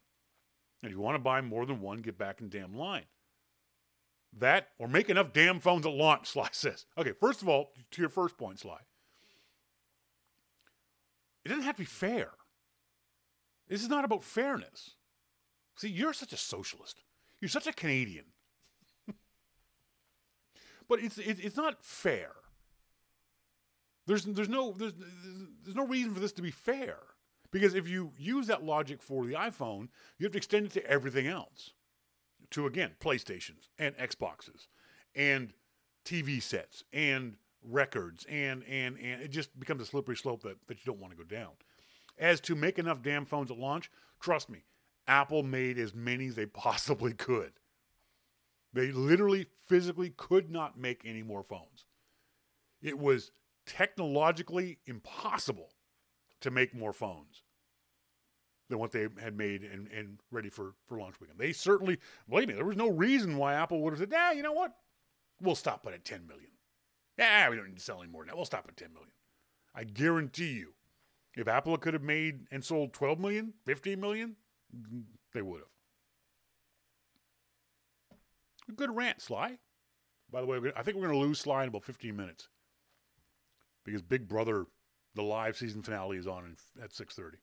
And if you want to buy more than one, get back in damn line. That, or make enough damn phones at launch, Sly says. Okay, first of all, to your first point, Sly. it doesn't have to be fair. This is not about fairness. See, you're such a socialist. You're such a Canadian. But it's not fair. There's no reason for this to be fair. Because if you use that logic for the iPhone, you have to extend it to everything else. To, again, PlayStations and Xboxes and TV sets and records and it just becomes a slippery slope that you don't want to go down. As to make enough damn phones at launch, trust me, Apple made as many as they possibly could. They literally, physically could not make any more phones. It was technologically impossible to make more phones than what they had made and ready for launch weekend. They certainly, believe me, there was no reason why Apple would have said, you know what? We'll stop it at 10 million. We don't need to sell any more than that. We'll stop at 10 million. I guarantee you, if Apple could have made and sold 12 million, 15 million, they would have. A good rant, Sly. By the way, I think we're going to lose Sly in about 15 minutes. Because Big Brother, the live season finale, is on at 6:30.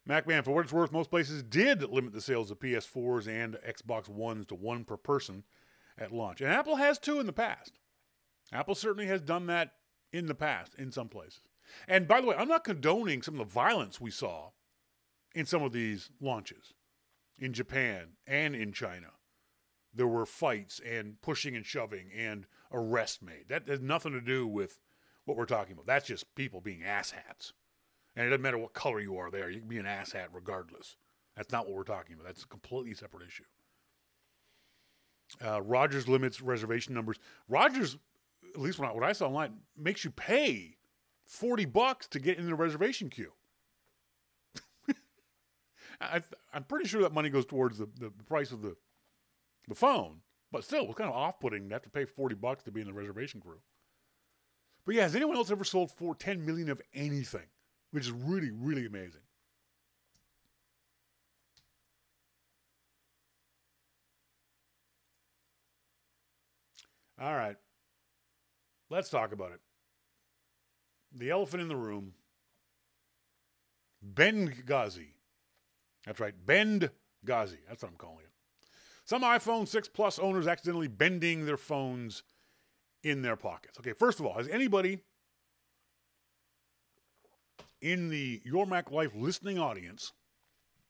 MacMan, for what it's worth, most places did limit the sales of PS4s and Xbox Ones to one per person at launch. And Apple has too in the past. Apple certainly has done that in the past in some places. And by the way, I'm not condoning some of the violence we saw in some of these launches. In Japan and in China, there were fights and pushing and shoving and arrests made. That has nothing to do with what we're talking about. That's just people being asshats. And it doesn't matter what color you are there. You can be an asshat regardless. That's not what we're talking about. That's a completely separate issue. Rogers limits reservation numbers. Rogers, at least what I saw online, makes you pay $40 to get in the reservation queue. I'm pretty sure that money goes towards the price of the phone. But still, it's kind of off-putting to have to pay $40 to be in the reservation queue. But yeah, has anyone else ever sold 10 million of anything? Which is really, really amazing. All right. Let's talk about it. The elephant in the room. Bendgazi. That's right. Bendgazi. That's what I'm calling it. Some iPhone 6 Plus owners accidentally bending their phones in their pockets. Okay, first of all, has anybody in the Your Mac Life listening audience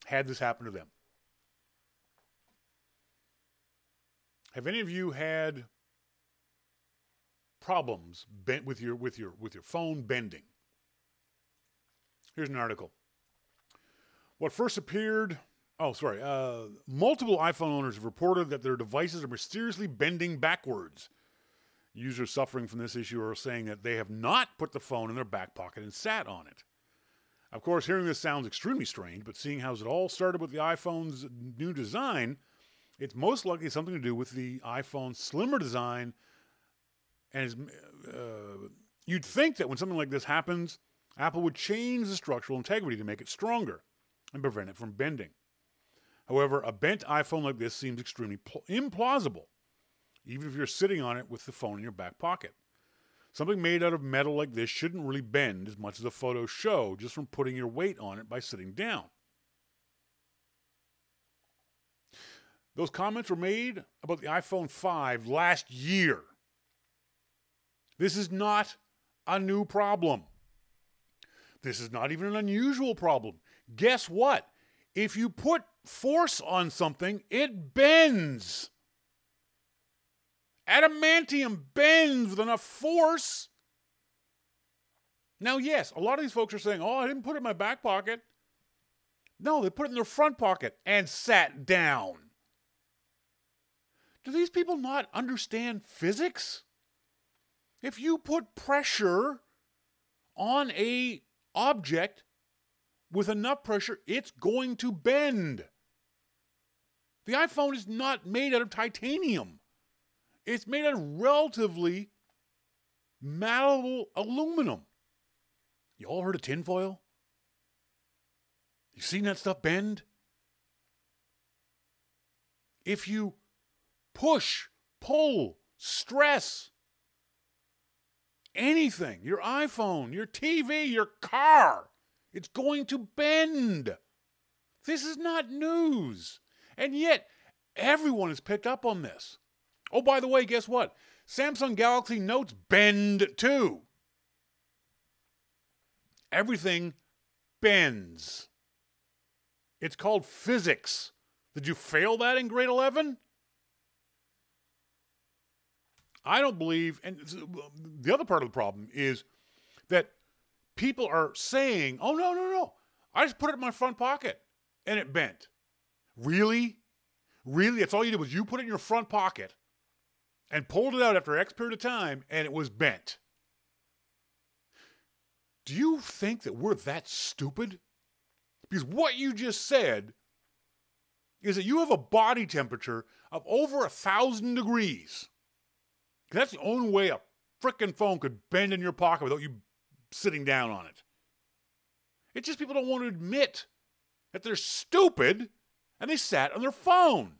had this happen to them? Have any of you had problems with your phone bending? Here's an article. What first appeared... multiple iPhone owners have reported that their devices are mysteriously bending backwards. Users suffering from this issue are saying that they have not put the phone in their back pocket and sat on it. Of course, hearing this sounds extremely strange, but seeing how it all started with the iPhone's new design, it's most likely something to do with the iPhone's slimmer design. And you'd think that when something like this happens, Apple would change the structural integrity to make it stronger and prevent it from bending. However, a bent iPhone like this seems extremely implausible, even if you're sitting on it with the phone in your back pocket. Something made out of metal like this shouldn't really bend as much as the photos show just from putting your weight on it by sitting down. Those comments were made about the iPhone 5 last year. This is not a new problem. This is not even an unusual problem. Guess what? If you put force on something, it bends. Adamantium bends with enough force. Now, yes, a lot of these folks are saying, I didn't put it in my back pocket. No, they put it in their front pocket and sat down. Do these people not understand physics? If you put pressure on an object with enough pressure, it's going to bend. The iPhone is not made out of titanium. It's made out of relatively malleable aluminum. You all heard of tinfoil? You seen that stuff bend? If you push, pull, stress anything, your iPhone, your TV, your car, it's going to bend. This is not news. And yet, everyone has picked up on this. Oh, by the way, guess what? Samsung Galaxy Notes bend too. Everything bends. It's called physics. Did you fail that in grade 11? I don't believe, and the other part of the problem is that people are saying, oh, no. I just put it in my front pocket and it bent. Really? Really? That's all you did was you put it in your front pocket and pulled it out after X period of time and it was bent. Do you think that we're that stupid? Because what you just said is that you have a body temperature of over 1,000 degrees. That's the only way a frickin' phone could bend in your pocket without you sitting down on it. It's just people don't want to admit that they're stupid and they sat on their phone.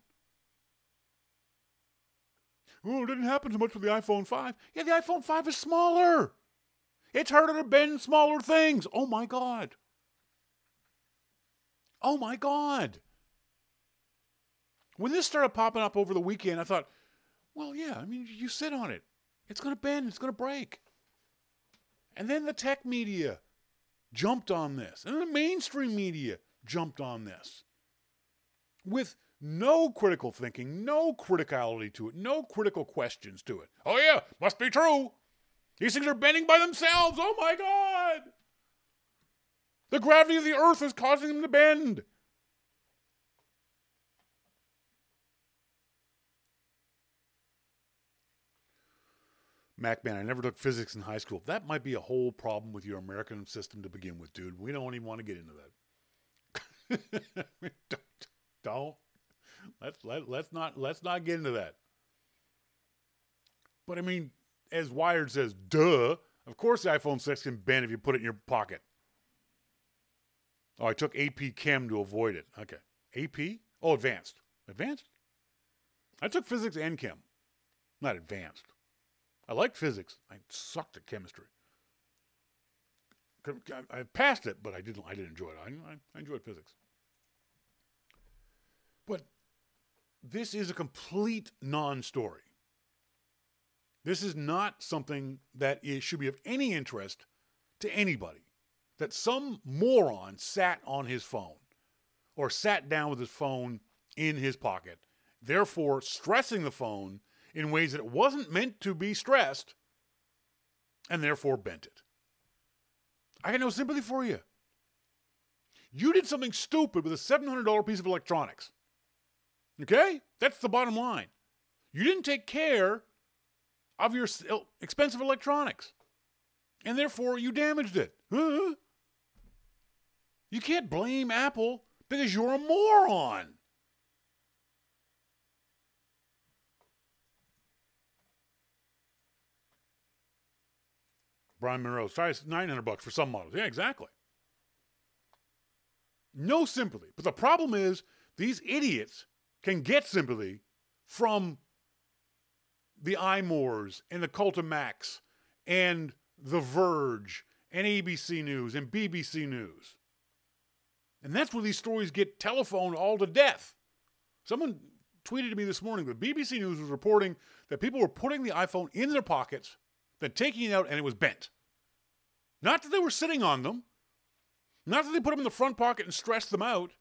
Oh, it didn't happen so much with the iPhone 5. Yeah, the iPhone 5 is smaller. It's harder to bend smaller things. Oh my God. Oh my God. When this started popping up over the weekend, I thought, well, yeah, I mean, you sit on it. It's going to bend. It's going to break. And then the tech media jumped on this. And the mainstream media jumped on this. With no critical thinking, no criticality to it, no critical questions to it. Oh, yeah, must be true. These things are bending by themselves. Oh, my God. The gravity of the earth is causing them to bend. MacMan, I never took physics in high school. That might be a whole problem with your American system to begin with, dude. We don't even want to get into that. don't. Let's not get into that. But I mean, as Wired says, duh. Of course the iPhone 6 can bend if you put it in your pocket. Oh, I took AP Chem to avoid it. Okay. AP? Oh, advanced. Advanced? I took physics and chem. Not advanced. I liked physics. I sucked at chemistry. I passed it, but I didn't enjoy it. I enjoyed physics. But this is a complete non-story. This is not something that should be of any interest to anybody. That some moron sat on his phone or sat down with his phone in his pocket, therefore stressing the phone in ways that it wasn't meant to be stressed, and therefore bent it. I got no sympathy for you. You did something stupid with a $700 piece of electronics. Okay? That's the bottom line. You didn't take care of your expensive electronics, and therefore you damaged it. Huh? You can't blame Apple because you're a moron. Brian Monroe, try $900 for some models. Yeah, exactly. No sympathy. But the problem is, these idiots can get sympathy from the iMores and the Cult of Max and The Verge and ABC News and BBC News. And that's where these stories get telephoned all to death. Someone tweeted to me this morning that BBC News was reporting that people were putting the iPhone in their pockets, then taking it out and it was bent. Not that they were sitting on them. Not that they put them in the front pocket and stressed them out.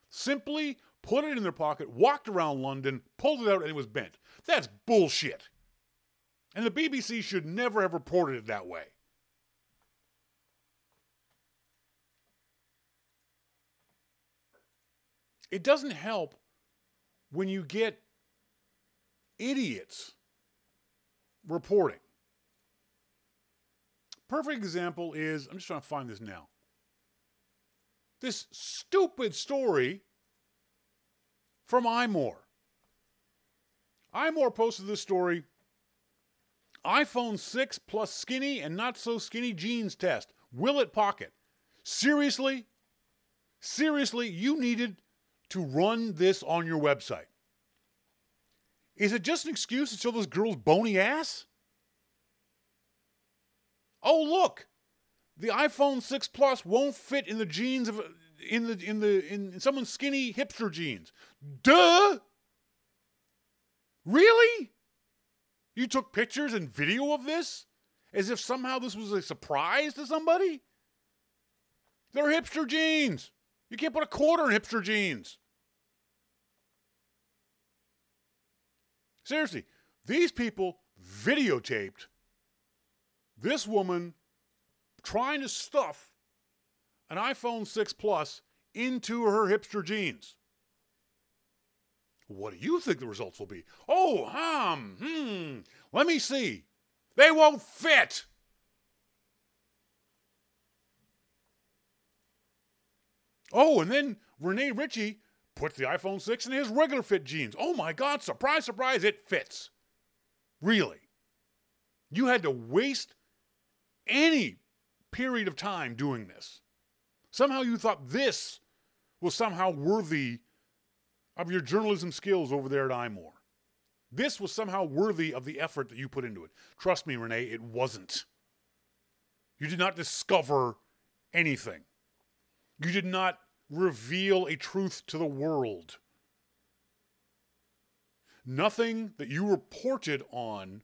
Simply put it in their pocket, walked around London, pulled it out, and it was bent. That's bullshit. And the BBC should never have reported it that way. It doesn't help when you get idiots reporting. Perfect example is, I'm just trying to find this now. This stupid story from iMore. iMore posted this story. iPhone 6 plus skinny and not so skinny jeans test. Will it pocket? Seriously? Seriously, you needed to run this on your website. Is it just an excuse to show this girl's bony ass? Oh, look, the iPhone 6 Plus won't fit in the jeans of in someone's skinny hipster jeans. Duh! Really? You took pictures and video of this as if somehow this was a surprise to somebody? They're hipster jeans. You can't put a quarter in hipster jeans. Seriously, these people videotaped this woman trying to stuff an iPhone 6 Plus into her hipster jeans. What do you think the results will be? Oh, let me see. They won't fit. Oh, and then Rene Ritchie puts the iPhone 6 in his regular fit jeans. Oh my God, surprise, surprise, it fits. Really? You had to waste any period of time doing this. Somehow you thought this was somehow worthy of your journalism skills over there at iMore. This was somehow worthy of the effort that you put into it. Trust me, Renee, it wasn't. You did not discover anything. You did not reveal a truth to the world. Nothing that you reported on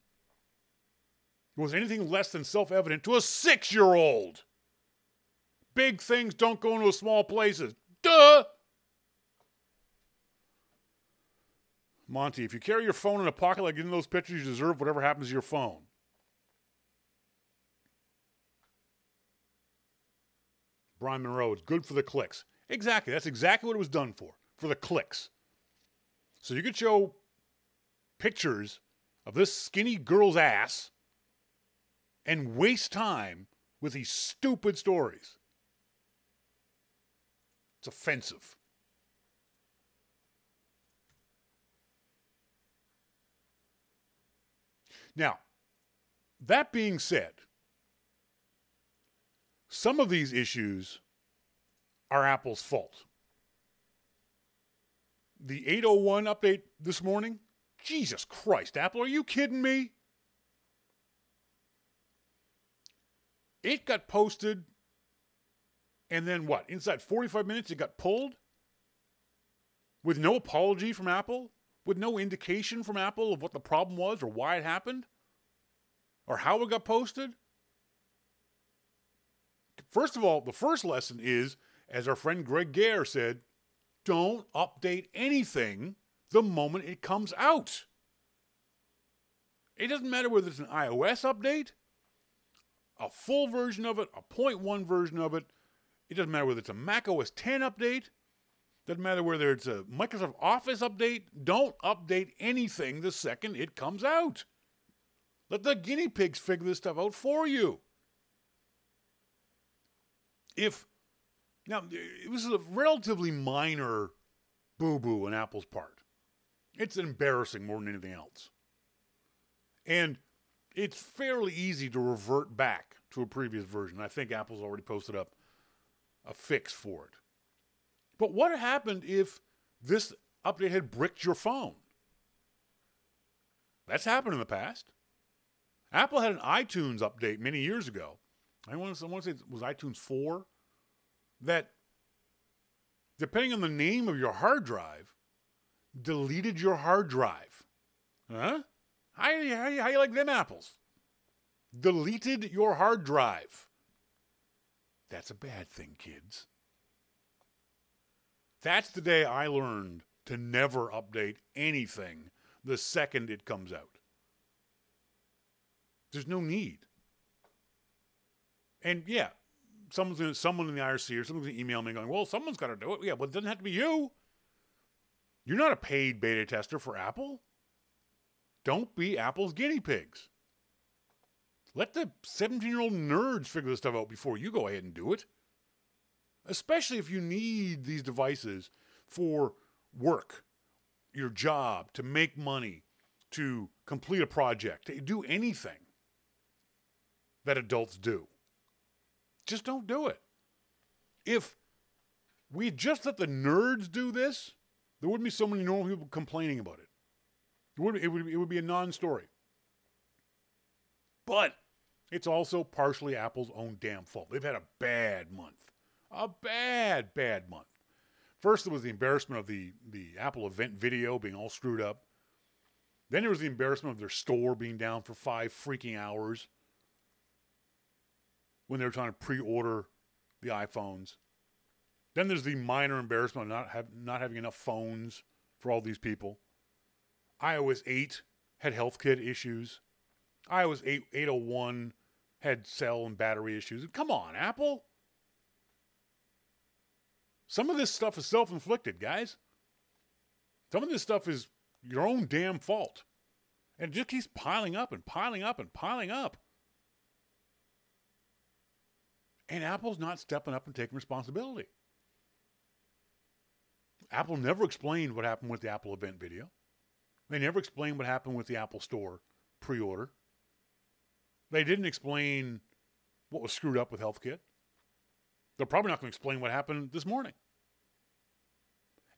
was anything less than self-evident to a 6-year-old. Big things don't go into small places. Duh! Monty, if you carry your phone in a pocket like in those pictures, you deserve whatever happens to your phone. Brian Monroe, it's good for the clicks. Exactly. That's exactly what it was done for the clicks. So you could show pictures of this skinny girl's ass and waste time with these stupid stories. It's offensive. Now, that being said, some of these issues are Apple's fault. The 801 update this morning, Jesus Christ, Apple, are you kidding me? It got posted, and then what? Inside 45 minutes, it got pulled? With no apology from Apple? With no indication from Apple of what the problem was or why it happened? Or how it got posted? First of all, the first lesson is, as our friend Greg Gare said, don't update anything the moment it comes out. It doesn't matter whether it's an iOS update, a full version of it, a 0.1 version of it. It doesn't matter whether it's a Mac OS X update. Doesn't matter whether it's a Microsoft Office update. Don't update anything the second it comes out. Let the guinea pigs figure this stuff out for you. Now, it was a relatively minor boo-boo on Apple's part. It's embarrassing more than anything else. And it's fairly easy to revert back to a previous version. I think Apple's already posted up a fix for it. But what happened if this update had bricked your phone? That's happened in the past. Apple had an iTunes update many years ago. I want to say it was iTunes 4. That, depending on the name of your hard drive, deleted your hard drive. Huh? How you like them apples? Deleted your hard drive. That's a bad thing, kids. That's the day I learned to never update anything the second it comes out. There's no need. And yeah, someone in the IRC or someone's going to email me going, well, someone's got to do it. Yeah, but it doesn't have to be you. You're not a paid beta tester for Apple. Don't be Apple's guinea pigs. Let the 17-year-old nerds figure this stuff out before you go ahead and do it. Especially if you need these devices for work, your job, to make money, to complete a project, to do anything that adults do. Just don't do it. If we just let the nerds do this, there wouldn't be so many normal people complaining about it. It would be a non-story. But it's also partially Apple's own damn fault. They've had a bad month. A bad, bad month. First, there was the embarrassment of the Apple event video being all screwed up. Then there was the embarrassment of their store being down for 5 freaking hours when they were trying to pre-order the iPhones. Then there's the minor embarrassment of not having enough phones for all these people. iOS 8 had HealthKit issues. iOS 8.01 had cell and battery issues. Come on, Apple. Some of this stuff is self-inflicted, guys. Some of this stuff is your own damn fault. And it just keeps piling up and piling up and piling up. And Apple's not stepping up and taking responsibility. Apple never explained what happened with the Apple event video. They never explained what happened with the Apple Store pre-order. They didn't explain what was screwed up with HealthKit. They're probably not going to explain what happened this morning.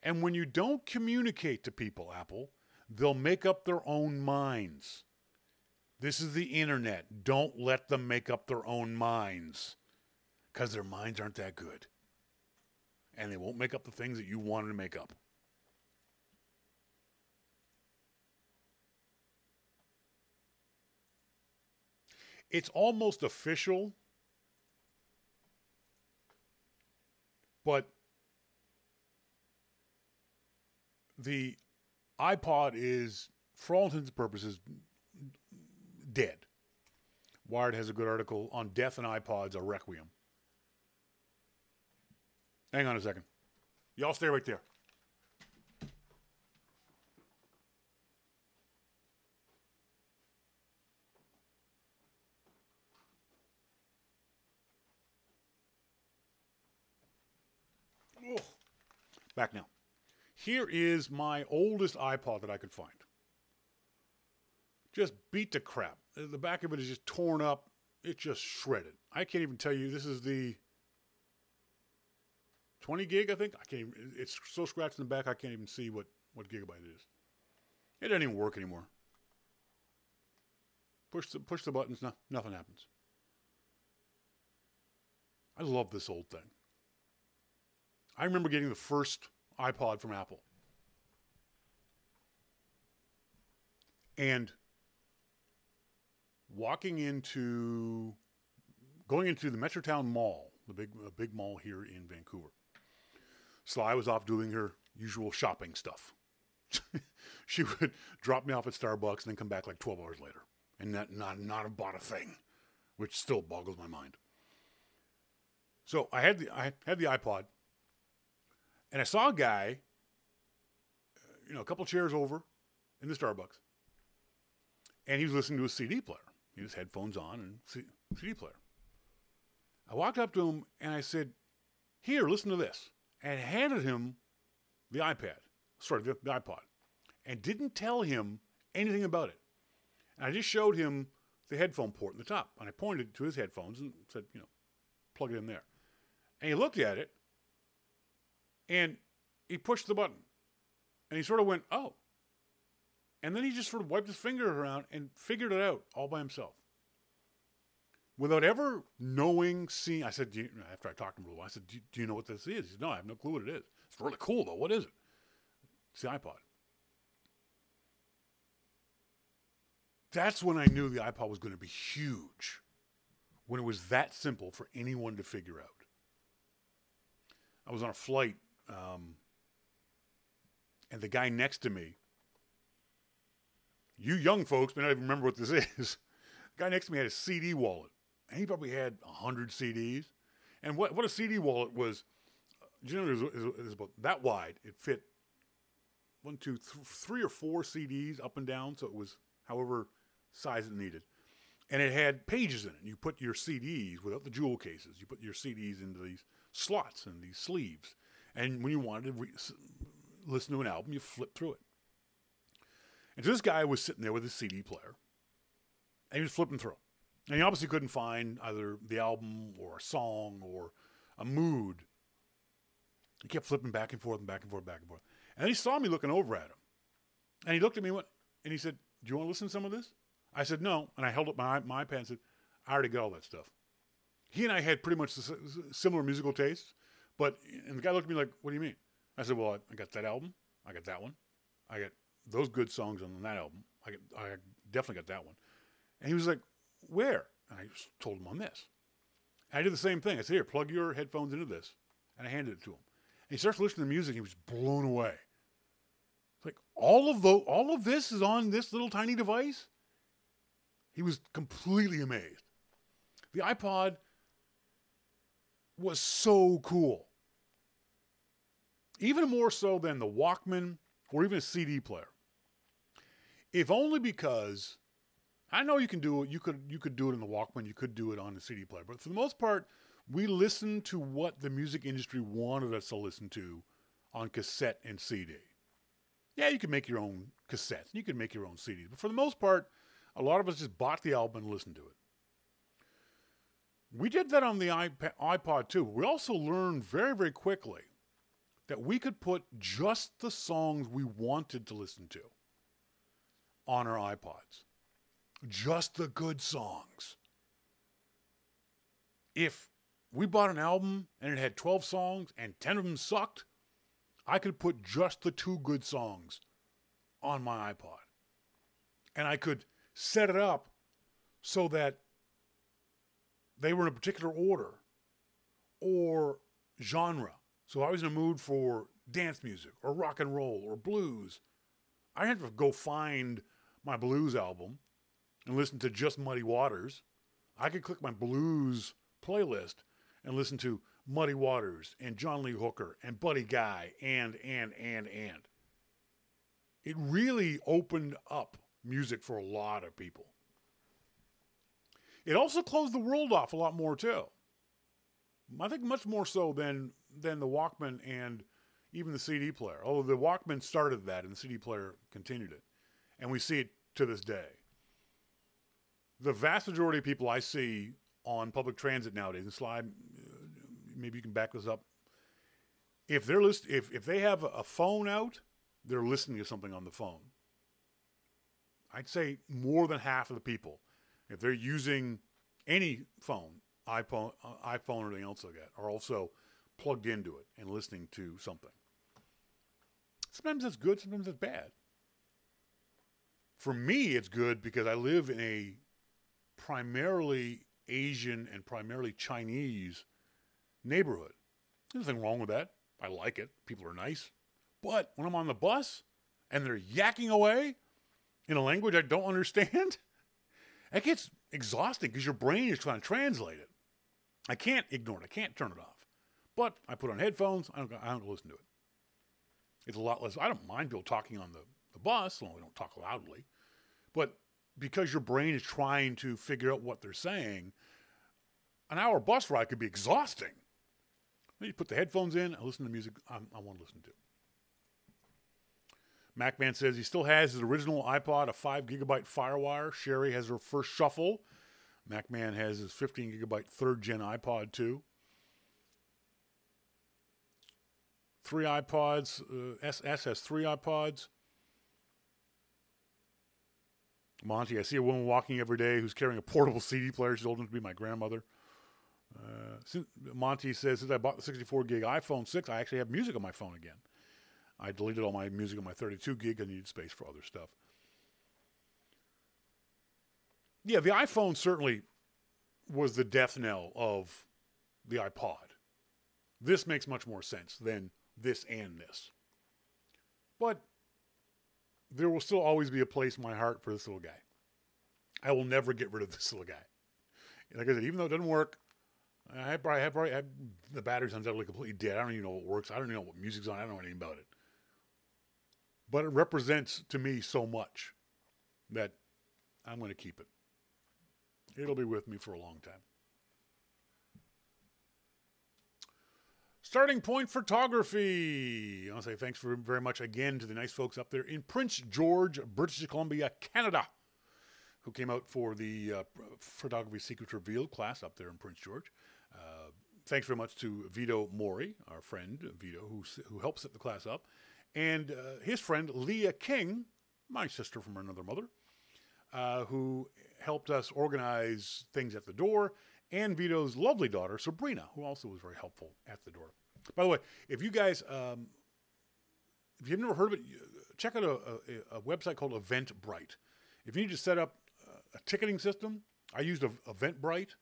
And when you don't communicate to people, Apple, they'll make up their own minds. This is the internet. Don't let them make up their own minds. Because their minds aren't that good. And they won't make up the things that you want them to make up. It's almost official, but the iPod is, for all intents and purposes, dead. Wired has a good article on Death and iPods, a Requiem. Hang on a second. Y'all stay right there. Oh. Back now. Here is my oldest iPod that I could find. Just beat to crap. The back of it is just torn up. It's just shredded. I can't even tell you. This is the 20 gig, I think. I can't even, it's so scratched in the back, I can't even see what gigabyte it is. It doesn't even work anymore. Push the buttons, nothing happens. I love this old thing. I remember getting the first iPod from Apple. And going into the Metrotown Mall, the big mall here in Vancouver. Sly was off doing her usual shopping stuff. She would drop me off at Starbucks and then come back like 12 hours later. And not have bought a thing, which still boggles my mind. So I had the iPod, and I saw a guy, a couple chairs over in the Starbucks, and he was listening to a CD player. He had his headphones on and CD player. I walked up to him and I said, "Here, listen to this," and handed him the iPod, and didn't tell him anything about it. And I just showed him the headphone port in the top, and I pointed to his headphones and said, plug it in there. And he looked at it, and he pushed the button, and he sort of went, "Oh." And then he just sort of wiped his finger around and figured it out all by himself. Without ever knowing, seeing, I said, after I talked to him a little while, I said, do you know what this is? He said, "No, I have no clue what it is." It's really cool, though. What is it? It's the iPod. That's when I knew the iPod was going to be huge. When it was that simple for anyone to figure out. I was on a flight, and the guy next to me, you young folks may not even remember what this is. The guy next to me had a CD wallet, and he probably had 100 CDs. And what a CD wallet was, it was about that wide. It fit 3 or 4 CDs up and down, so it was however size it needed. And it had pages in it. You put your CDs, without the jewel cases, you put your CDs into these slots and these sleeves. And when you wanted to listen to an album, you flip through it. And so this guy was sitting there with his CD player, and he was flipping through. And he obviously couldn't find either the album or a song or a mood. He kept flipping back and forth and back and forth, back and forth. And then he saw me looking over at him. And he looked at me and he said, "Do you want to listen to some of this?" I said, "No." And I held up my iPad and said, I already got all that stuff. He and I had pretty much similar musical tastes, and the guy looked at me like, what do you mean? I said, well, I got that album. I got that one. I got those good songs on that album. I definitely got that one. And he was like, where? And I just told him on this. And I did the same thing. I said, here, plug your headphones into this. And I handed it to him. And he starts listening to the music. And he was blown away. It's like, all of this is on this little tiny device? He was completely amazed. The iPod was so cool. Even more so than the Walkman or even a CD player. If only because I know you can do it. You could do it in the Walkman. You could do it on the CD player. But for the most part, we listened to what the music industry wanted us to listen to on cassette and CD. Yeah, you can make your own cassettes. You can make your own CDs. But for the most part, a lot of us just bought the album and listened to it. We did that on the iPod too. We also learned very, very quickly that we could put just the songs we wanted to listen to on our iPods. Just the good songs. If we bought an album and it had 12 songs and 10 of them sucked, I could put just the 2 good songs on my iPod. And I could set it up so that they were in a particular order or genre. So I was in a mood for dance music or rock and roll or blues. I didn't have to go find my blues album and listen to just Muddy Waters. I could click my blues playlist and listen to Muddy Waters and John Lee Hooker and Buddy Guy and. It really opened up music for a lot of people. It also closed the world off a lot more too. I think much more so than the Walkman and even the CD player. Although the Walkman started that and the CD player continued it. And we see it to this day. The vast majority of people I see on public transit nowadays, and Sly, maybe you can back this up. If they have a phone out, they're listening to something on the phone. I'd say more than half of the people, if they're using any phone, iPhone or anything else like that, are also plugged into it and listening to something. Sometimes that's good, sometimes that's bad. For me, it's good because I live in a primarily Asian and primarily Chinese neighborhood. There's nothing wrong with that. I like it. People are nice. But when I'm on the bus and they're yakking away in a language I don't understand, it gets exhausting because your brain is trying to translate it. I can't ignore it. I can't turn it off. But I put on headphones. I don't listen to it. It's a lot less. I don't mind people talking on the bus, as long as we don't talk loudly. But because your brain is trying to figure out what they're saying, an hour bus ride could be exhausting. Then you put the headphones in, I listen to music I want to listen to. MacMan says he still has his original iPod, a 5GB Firewire. Sherry has her first shuffle. MacMan has his 15GB 3rd gen iPod too. 3 iPods. SS has 3 iPods. Monty, I see a woman walking every day who's carrying a portable CD player. She's old enough to be my grandmother. Monty says, since I bought the 64 gig iPhone 6, I actually have music on my phone again. I deleted all my music on my 32 gig. I needed space for other stuff. Yeah, the iPhone certainly was the death knell of the iPod. This makes much more sense than this and this. But there will still always be a place in my heart for this little guy. I will never get rid of this little guy. Like I said, even though it doesn't work, the battery's undoubtedly completely dead. I don't even know what works. I don't even know what music's on. I don't know anything about it. But it represents to me so much that I'm going to keep it. It'll be with me for a long time. Starting Point Photography. I want to say thanks very much again to the nice folks up there in Prince George, British Columbia, Canada, who came out for the Photography Secrets Revealed class up there in Prince George. Thanks very much to Vito Mori, our friend Vito, who helped set the class up, and his friend Leah King, my sister from another mother, who helped us organize things at the door, and Vito's lovely daughter, Sabrina, who also was very helpful at the door. By the way, if you guys, if you've never heard of it, check out a website called Eventbrite. If you need to set up a ticketing system, I used Eventbrite,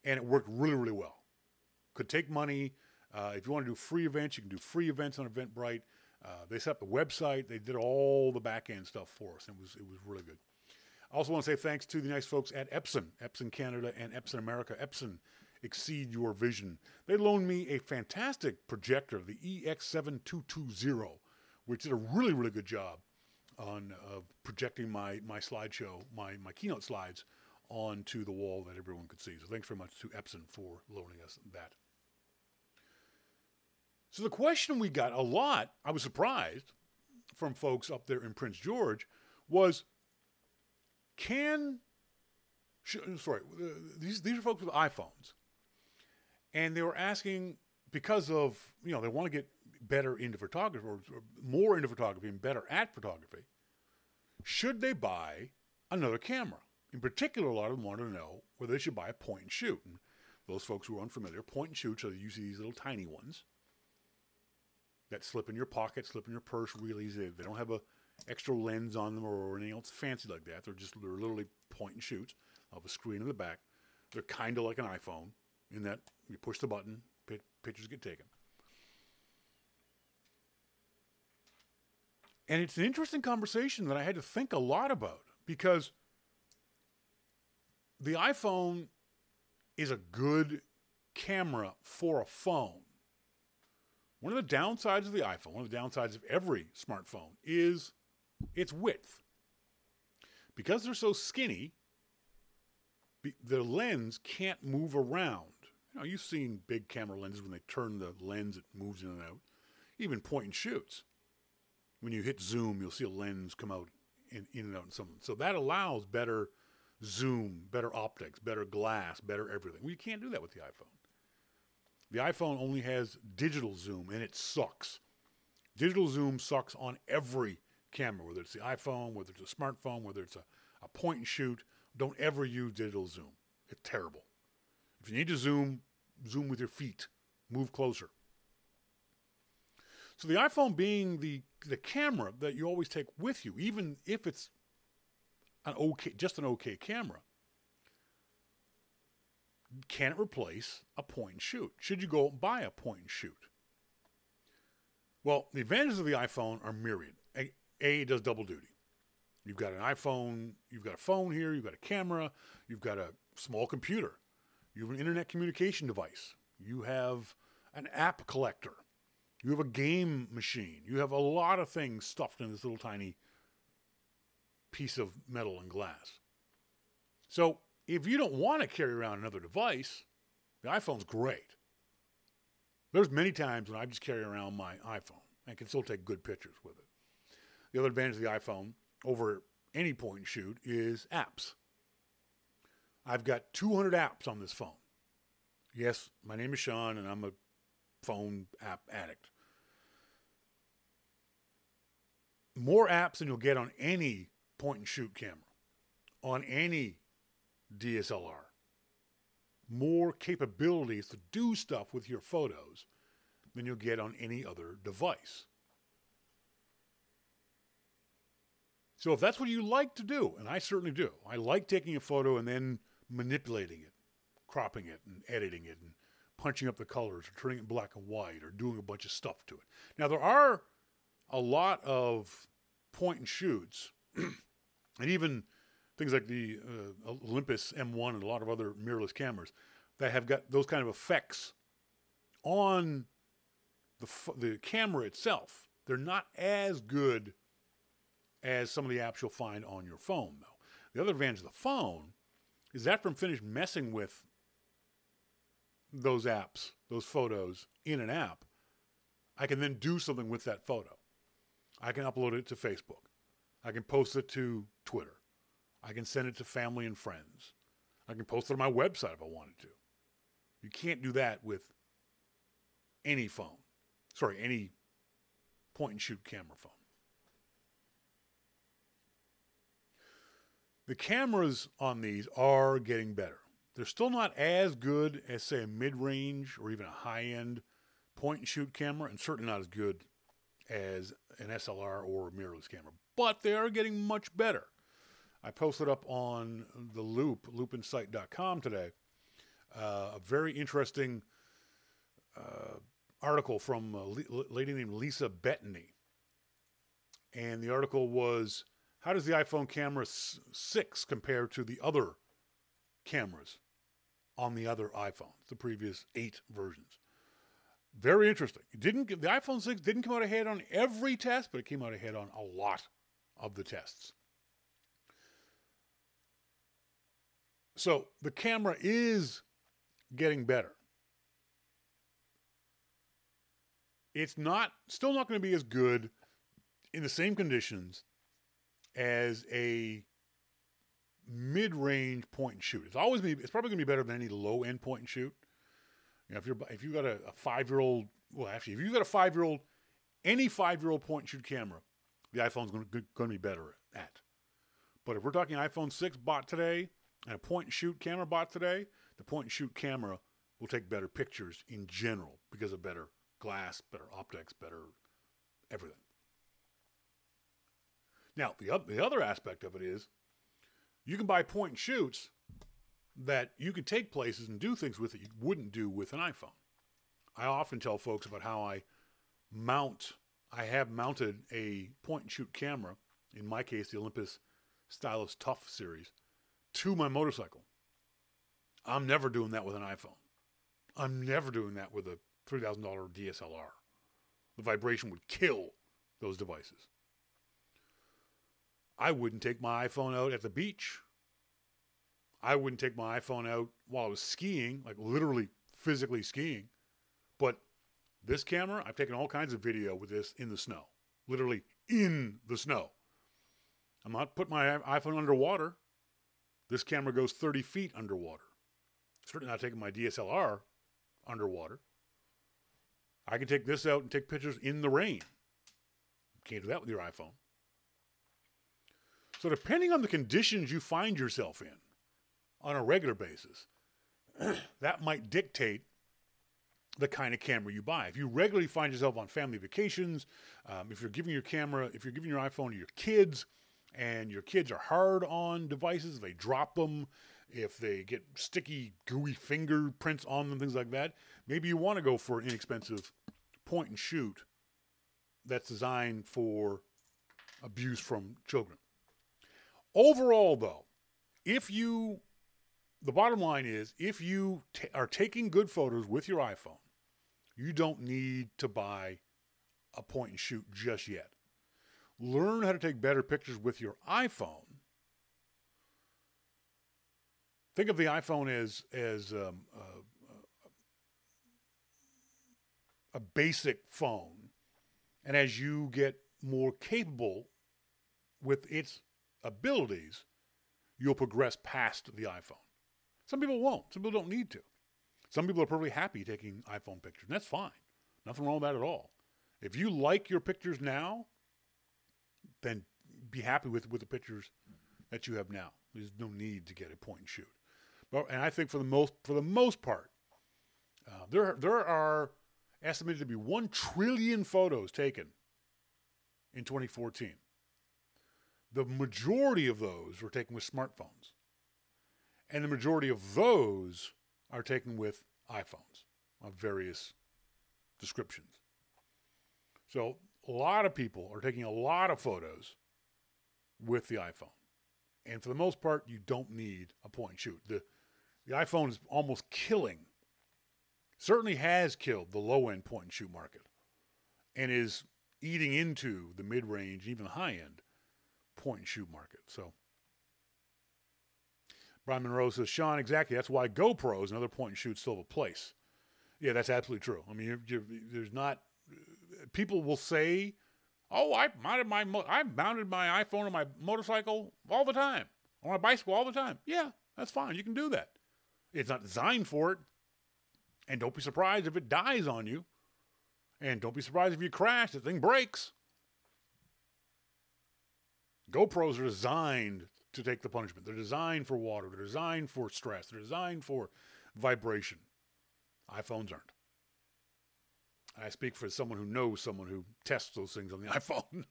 and it worked really, really well. Could take money. If you want to do free events, you can do free events on Eventbrite. They set up the website. They did all the back-end stuff for us. It was really good. I also want to say thanks to the nice folks at Epson Canada and Epson America. Epson, exceed your vision. They loaned me a fantastic projector, the EX7220, which did a really, really good job on projecting my slideshow, my keynote slides onto the wall that everyone could see. So thanks very much to Epson for loaning us that. So the question we got a lot, I was surprised, from folks up there in Prince George, was, these are folks with iPhones, and they were asking, because of, they want to get better into photography, or more into photography and better at photography, should they buy another camera? In particular, a lot of them wanted to know whether they should buy a point and shoot. And those folks who are unfamiliar, point and shoot, so you see these little tiny ones that slip in your pocket, slip in your purse, wheelies. They don't have a extra lens on them or anything else fancy like that. They're literally point and shoots of a screen in the back. They're kind of like an iPhone in that you push the button, pictures get taken. And it's an interesting conversation that I had to think a lot about, because the iPhone is a good camera for a phone. One of the downsides of the iPhone, one of the downsides of every smartphone, is its width. Because they're so skinny, the lens can't move around. You've seen big camera lenses when they turn the lens, it moves in and out. Even point and shoots. When you hit zoom, you'll see a lens come out in and out in some of them. So that allows better zoom, better optics, better glass, better everything. Well, you can't do that with the iPhone. The iPhone only has digital zoom, and it sucks. Digital zoom sucks on every camera, whether it's the iPhone, whether it's a smartphone, whether it's a point and shoot. Don't ever use digital zoom. It's terrible. If you need to zoom, zoom with your feet. Move closer. So the iPhone being the camera that you always take with you, even if it's just an okay camera, can it replace a point and shoot? Should you go and buy a point and shoot? Well, the advantages of the iPhone are myriad. It does double duty. You've got an iPhone, you've got a phone here, you've got a camera, you've got a small computer, you have an internet communication device, you have an app collector, you have a game machine, you have a lot of things stuffed in this little tiny piece of metal and glass. So if you don't want to carry around another device, the iPhone's great. There's many times when I just carry around my iPhone and can still take good pictures with it. The other advantage of the iPhone over any point and shoot is apps. I've got 200 apps on this phone. Yes, my name is Shawn, and I'm a phone app addict. More apps than you'll get on any point and shoot camera, on any DSLR. More capabilities to do stuff with your photos than you'll get on any other device. So if that's what you like to do, and I certainly do, I like taking a photo and then manipulating it, cropping it and editing it and punching up the colors or turning it black and white or doing a bunch of stuff to it. Now there are a lot of point and shoots and even things like the Olympus M1 and a lot of other mirrorless cameras that have got those kind of effects on the camera itself. They're not as good as some of the apps you'll find on your phone, though. The other advantage of the phone is after I'm finished messing with those apps, those photos in an app, I can then do something with that photo. I can upload it to Facebook. I can post it to Twitter. I can send it to family and friends. I can post it on my website if I wanted to. You can't do that with any phone. Sorry, any point and shoot camera phone. The cameras on these are getting better. They're still not as good as, say, a mid-range or even a high-end point-and-shoot camera, and certainly not as good as an SLR or a mirrorless camera. But they are getting much better. I posted up on the Loop, loopinsight.com today, a very interesting article from a lady named Lisa Bettany. And the article was, how does the iPhone camera 6 compare to the other cameras on the other iPhones, the previous 8 versions? Very interesting. The iPhone 6 didn't come out ahead on every test, but it came out ahead on a lot of the tests. So the camera is getting better. It's still not going to be as good in the same conditions as a mid-range point and shoot. It's probably going to be better than any low-end point and shoot. You know, if you've got a 5-year-old, well, actually, if you've got a 5-year-old, any 5-year-old point and shoot camera, the iPhone's going to be better at. But if we're talking iPhone 6 bought today and a point and shoot camera bought today, the point and shoot camera will take better pictures in general because of better glass, better optics, better everything. Now, the other aspect of it is you can buy point and shoots that you can take places and do things with that you wouldn't do with an iPhone. I often tell folks about how I have mounted a point and shoot camera, in my case, the Olympus Stylus Tough series, to my motorcycle. I'm never doing that with an iPhone. I'm never doing that with a $3,000 DSLR. The vibration would kill those devices. I wouldn't take my iPhone out at the beach. I wouldn't take my iPhone out while I was skiing, like literally physically skiing. But this camera, I've taken all kinds of video with this in the snow. Literally in the snow. I'm not putting my iPhone underwater. This camera goes 30 feet underwater. Certainly not taking my DSLR underwater. I can take this out and take pictures in the rain. Can't do that with your iPhone. So depending on the conditions you find yourself in on a regular basis, that might dictate the kind of camera you buy. If you regularly find yourself on family vacations, if you're giving your iPhone to your kids, and your kids are hard on devices, they drop them, if they get sticky, gooey fingerprints on them, things like that, maybe you want to go for an inexpensive point and shoot that's designed for abuse from children. Overall, though, the bottom line is, if you are taking good photos with your iPhone, you don't need to buy a point and shoot just yet. Learn how to take better pictures with your iPhone. Think of the iPhone as a basic phone. And as you get more capable with its abilities, you'll progress past the iPhone. Some people won't. Some people don't need to. Some people are perfectly happy taking iPhone pictures. And that's fine. Nothing wrong with that at all. If you like your pictures now, then be happy with the pictures that you have now. There's no need to get a point and shoot. And I think for the most part, there are estimated to be 1 trillion photos taken in 2014. The majority of those were taken with smartphones. And the majority of those are taken with iPhones of various descriptions. So a lot of people are taking a lot of photos with the iPhone. And for the most part, you don't need a point and shoot. The iPhone is almost killing, certainly has killed the low-end point and shoot market, and is eating into the mid-range, even the high-end point and shoot market. So Brian Monroe says, Shawn, exactly. That's why GoPros and other point and shoots still have a place. Yeah, that's absolutely true. I mean, there's not. People will say, "Oh, I've mounted my iPhone on my motorcycle all the time, on my bicycle all the time." Yeah, that's fine. You can do that. It's not designed for it, and don't be surprised if it dies on you, and don't be surprised if you crash. The thing breaks. GoPros are designed to take the punishment. They're designed for water. They're designed for stress. They're designed for vibration. iPhones aren't. I speak for someone who knows someone who tests those things on the iPhone.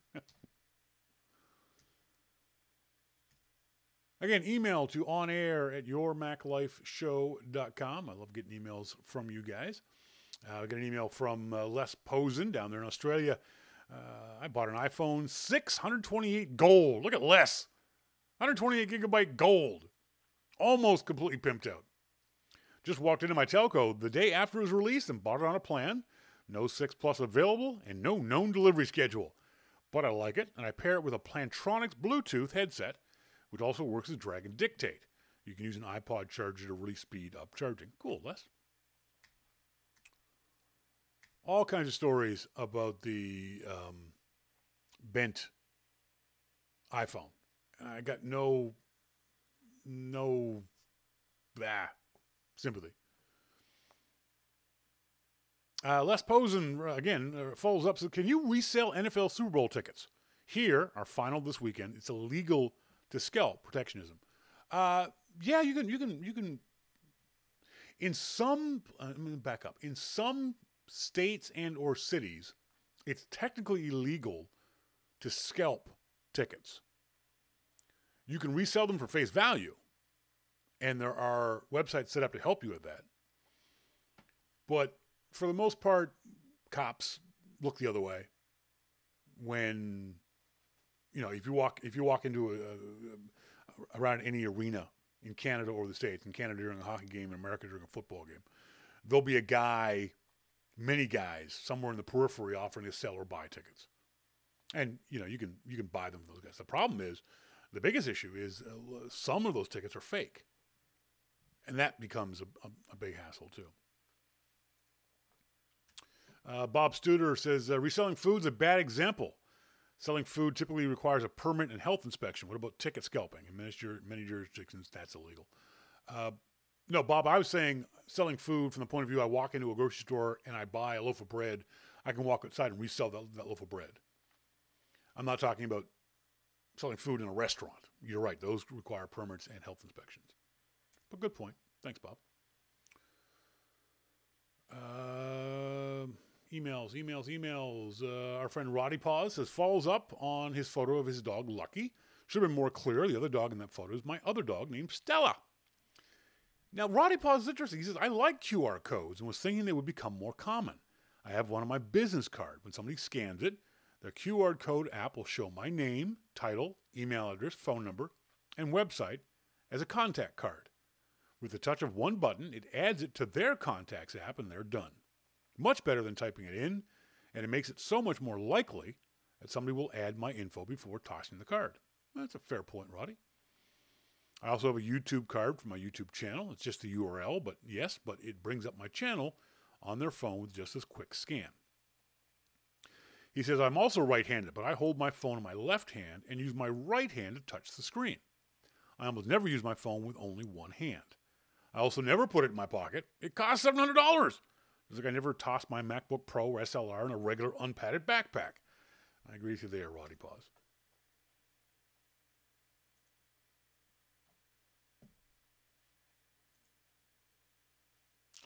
Again, email to onair@yourmaclifeshow.com. I love getting emails from you guys. I got an email from Les Posen down there in Australia. I bought an iPhone 6, 128 gold. Look at Les. 128 gigabyte gold. Almost completely pimped out. Just walked into my telco the day after it was released and bought it on a plan. No 6 Plus available and no known delivery schedule. But I like it, and I pair it with a Plantronics Bluetooth headset, which also works as drag and dictate. You can use an iPod charger to really speed up charging. Cool, Les. All kinds of stories about the bent iPhone. I got no sympathy. Les Posen, again, follows up. So, can you resell NFL Super Bowl tickets? Here, our final this weekend, it's illegal to scalp, protectionism. Yeah, you can. In some, let me back up. In some states and or cities, it's technically illegal to scalp tickets. You can resell them for face value, and there are websites set up to help you with that. But for the most part, cops look the other way when, if you walk into around any arena in Canada or the States, in Canada during a hockey game, in America during a football game, there'll be a guy, many guys, somewhere in the periphery offering to sell or buy tickets. And, you can buy them from those guys. The problem is, the biggest issue is some of those tickets are fake. And that becomes a big hassle, too. Bob Studer says, reselling food is a bad example. Selling food typically requires a permit and health inspection. What about ticket scalping? In many jurisdictions, that's illegal. No, Bob, I was saying selling food from the point of view I walk into a grocery store and I buy a loaf of bread. I can walk outside and resell that loaf of bread. I'm not talking about selling food in a restaurant. You're right. Those require permits and health inspections. But good point. Thanks, Bob. Emails. Our friend Roddy Paws says, follows up on his photo of his dog, Lucky. Should have been more clear. The other dog in that photo is my other dog named Stella. Now, Roddy Paws is interesting. He says, I like QR codes and was thinking they would become more common. I have one on my business card. When somebody scans it, their QR code app will show my name, title, email address, phone number, and website as a contact card. With the touch of one button, it adds it to their contacts app and they're done. Much better than typing it in, and it makes it so much more likely that somebody will add my info before tossing the card. That's a fair point, Roddy. I also have a YouTube card for my YouTube channel. It's just the URL, but it brings up my channel on their phone with just this quick scan. He says, I'm also right-handed, but I hold my phone in my left hand and use my right hand to touch the screen. I almost never use my phone with only one hand. I also never put it in my pocket. It costs $700. It's like I never tossed my MacBook Pro or SLR in a regular unpadded backpack. I agree with you there, Roddy Paws.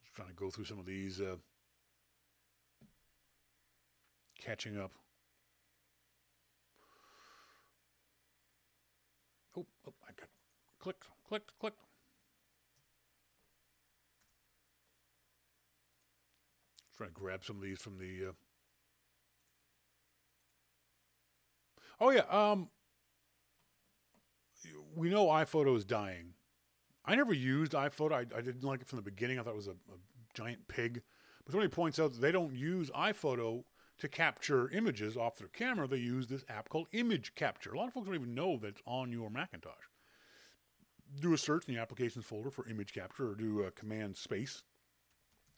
Just trying to go through some of these, catching up. Oh, I got clicked. Trying to grab some of these from the. We know iPhoto is dying. I never used iPhoto. I didn't like it from the beginning. I thought it was a giant pig. But somebody points out that they don't use iPhoto to capture images off their camera. They use this app called Image Capture. A lot of folks don't even know that it's on your Macintosh. Do a search in the applications folder for Image Capture, or do a command space,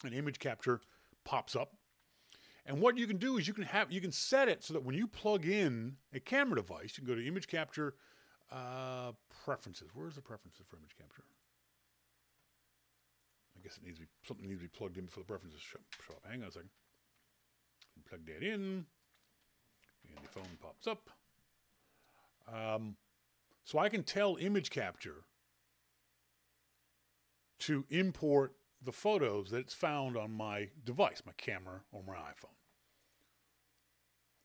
and Image Capture pops up. And what you can do is you can set it so that when you plug in a camera device, you can go to Image Capture preferences. Where's the preferences for Image Capture? I guess something needs to be plugged in before the preferences show up. Hang on a second. Plug that in, and the phone pops up. So I can tell image capture to import the photos that it's found on my device, my camera or my iPhone.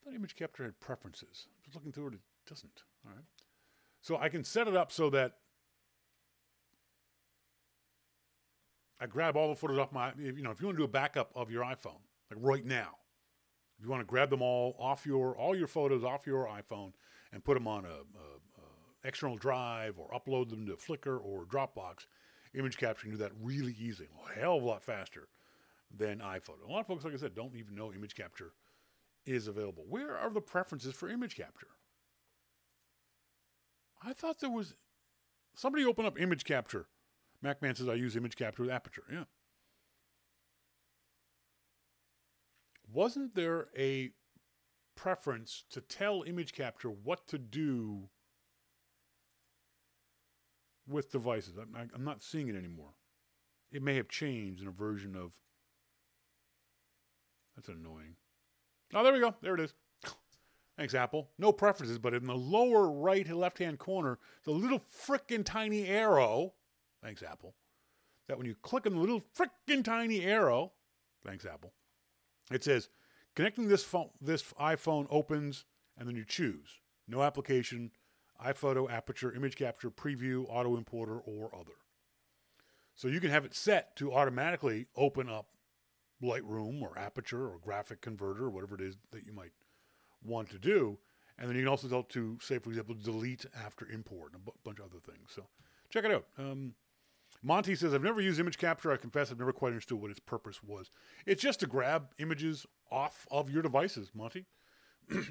I thought image capture had preferences. Just looking through it, it doesn't. All right. So I can set it up so that I grab all the photos off my, if you want to do a backup of your iPhone, like right now, if you want to grab them all your photos off your iPhone and put them on a external drive or upload them to Flickr or Dropbox, image capture can do that really easy, a hell of a lot faster than iPhoto. A lot of folks, like I said, don't even know image capture is available. Where are the preferences for image capture? I thought there was, somebody open up image capture. MacMan says I use image capture with Aperture. Yeah. Wasn't there a preference to tell image capture what to do with devices? I'm not seeing it anymore. It may have changed in a version of... That's annoying. Oh, there we go. There it is. Thanks, Apple. No preferences, but in the lower right left-hand corner, the little frickin' tiny arrow... Thanks, Apple. That when you click on the little frickin' tiny arrow... Thanks, Apple. It says, connecting this iPhone opens, and then you choose. No application, iPhoto, Aperture, image capture, preview, auto importer, or other. So you can have it set to automatically open up Lightroom or Aperture or graphic converter or whatever it is that you might want to do. And then you can also tell it to, say, for example, delete after import and a bunch of other things. So check it out. Monty says, I've never used image capture. I confess I've never quite understood what its purpose was. It's just to grab images off of your devices, Monty,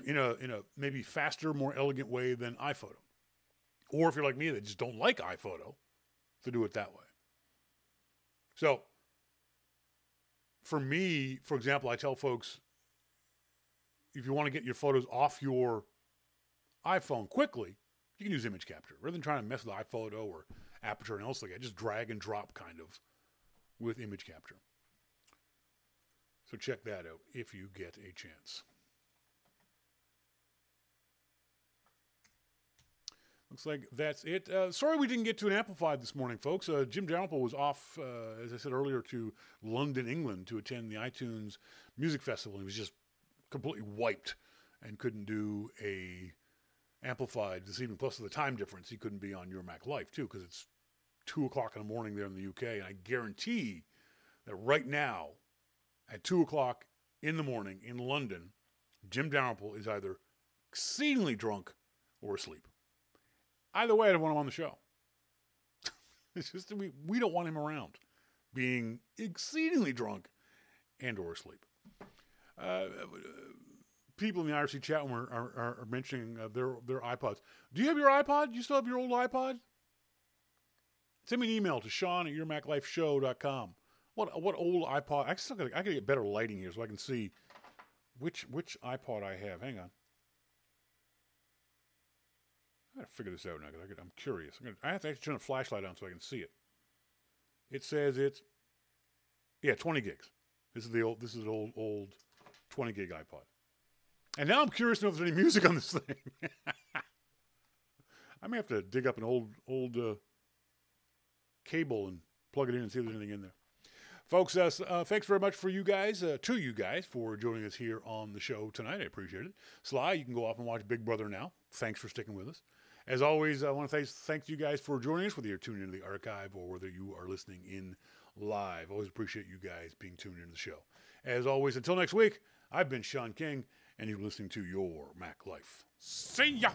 in a maybe faster, more elegant way than iPhoto. Or if you're like me, that just don't like iPhoto, to do it that way. So for me, for example, I tell folks, if you want to get your photos off your iPhone quickly, you can use image capture. Rather than trying to mess with iPhoto or Aperture and else like that, just drag and drop kind of with image capture. So check that out if you get a chance. Looks like that's it. Sorry we didn't get to an Amplified this morning, folks. Jim Dalrymple was off, as I said earlier, to London, England to attend the iTunes Music Festival. He was just completely wiped and couldn't do a Amplified this evening. Plus, of the time difference, he couldn't be on Your Mac Life, too, because it's 2 o'clock in the morning there in the UK. And I guarantee that right now, at 2 o'clock in the morning in London, Jim Dalrymple is either exceedingly drunk or asleep. Either way, I don't want him on the show. It's just we don't want him around being exceedingly drunk and or asleep. People in the IRC chat room are mentioning their iPods. Do you have your iPod? Do you still have your old iPod? Send me an email to Shawn at yourmaclifeshow.com. What old iPod? I gotta get better lighting here so I can see which iPod I have. Hang on. I gotta figure this out now because I'm curious. I have to actually turn a flashlight on so I can see it. It says it's 20 gigs. This is an old 20 gig iPod. And now I'm curious to know if there's any music on this thing. I may have to dig up an old cable and plug it in and see if there's anything in there. Folks, thanks very much to you guys for joining us here on the show tonight. I appreciate it. Sly, you can go off and watch Big Brother now. Thanks for sticking with us. As always, I want to thank you guys for joining us, whether you're tuning into the archive or whether you are listening in live. Always appreciate you guys being tuned into the show. As always, until next week, I've been Shawn King, and you're listening to Your Mac Life. See ya!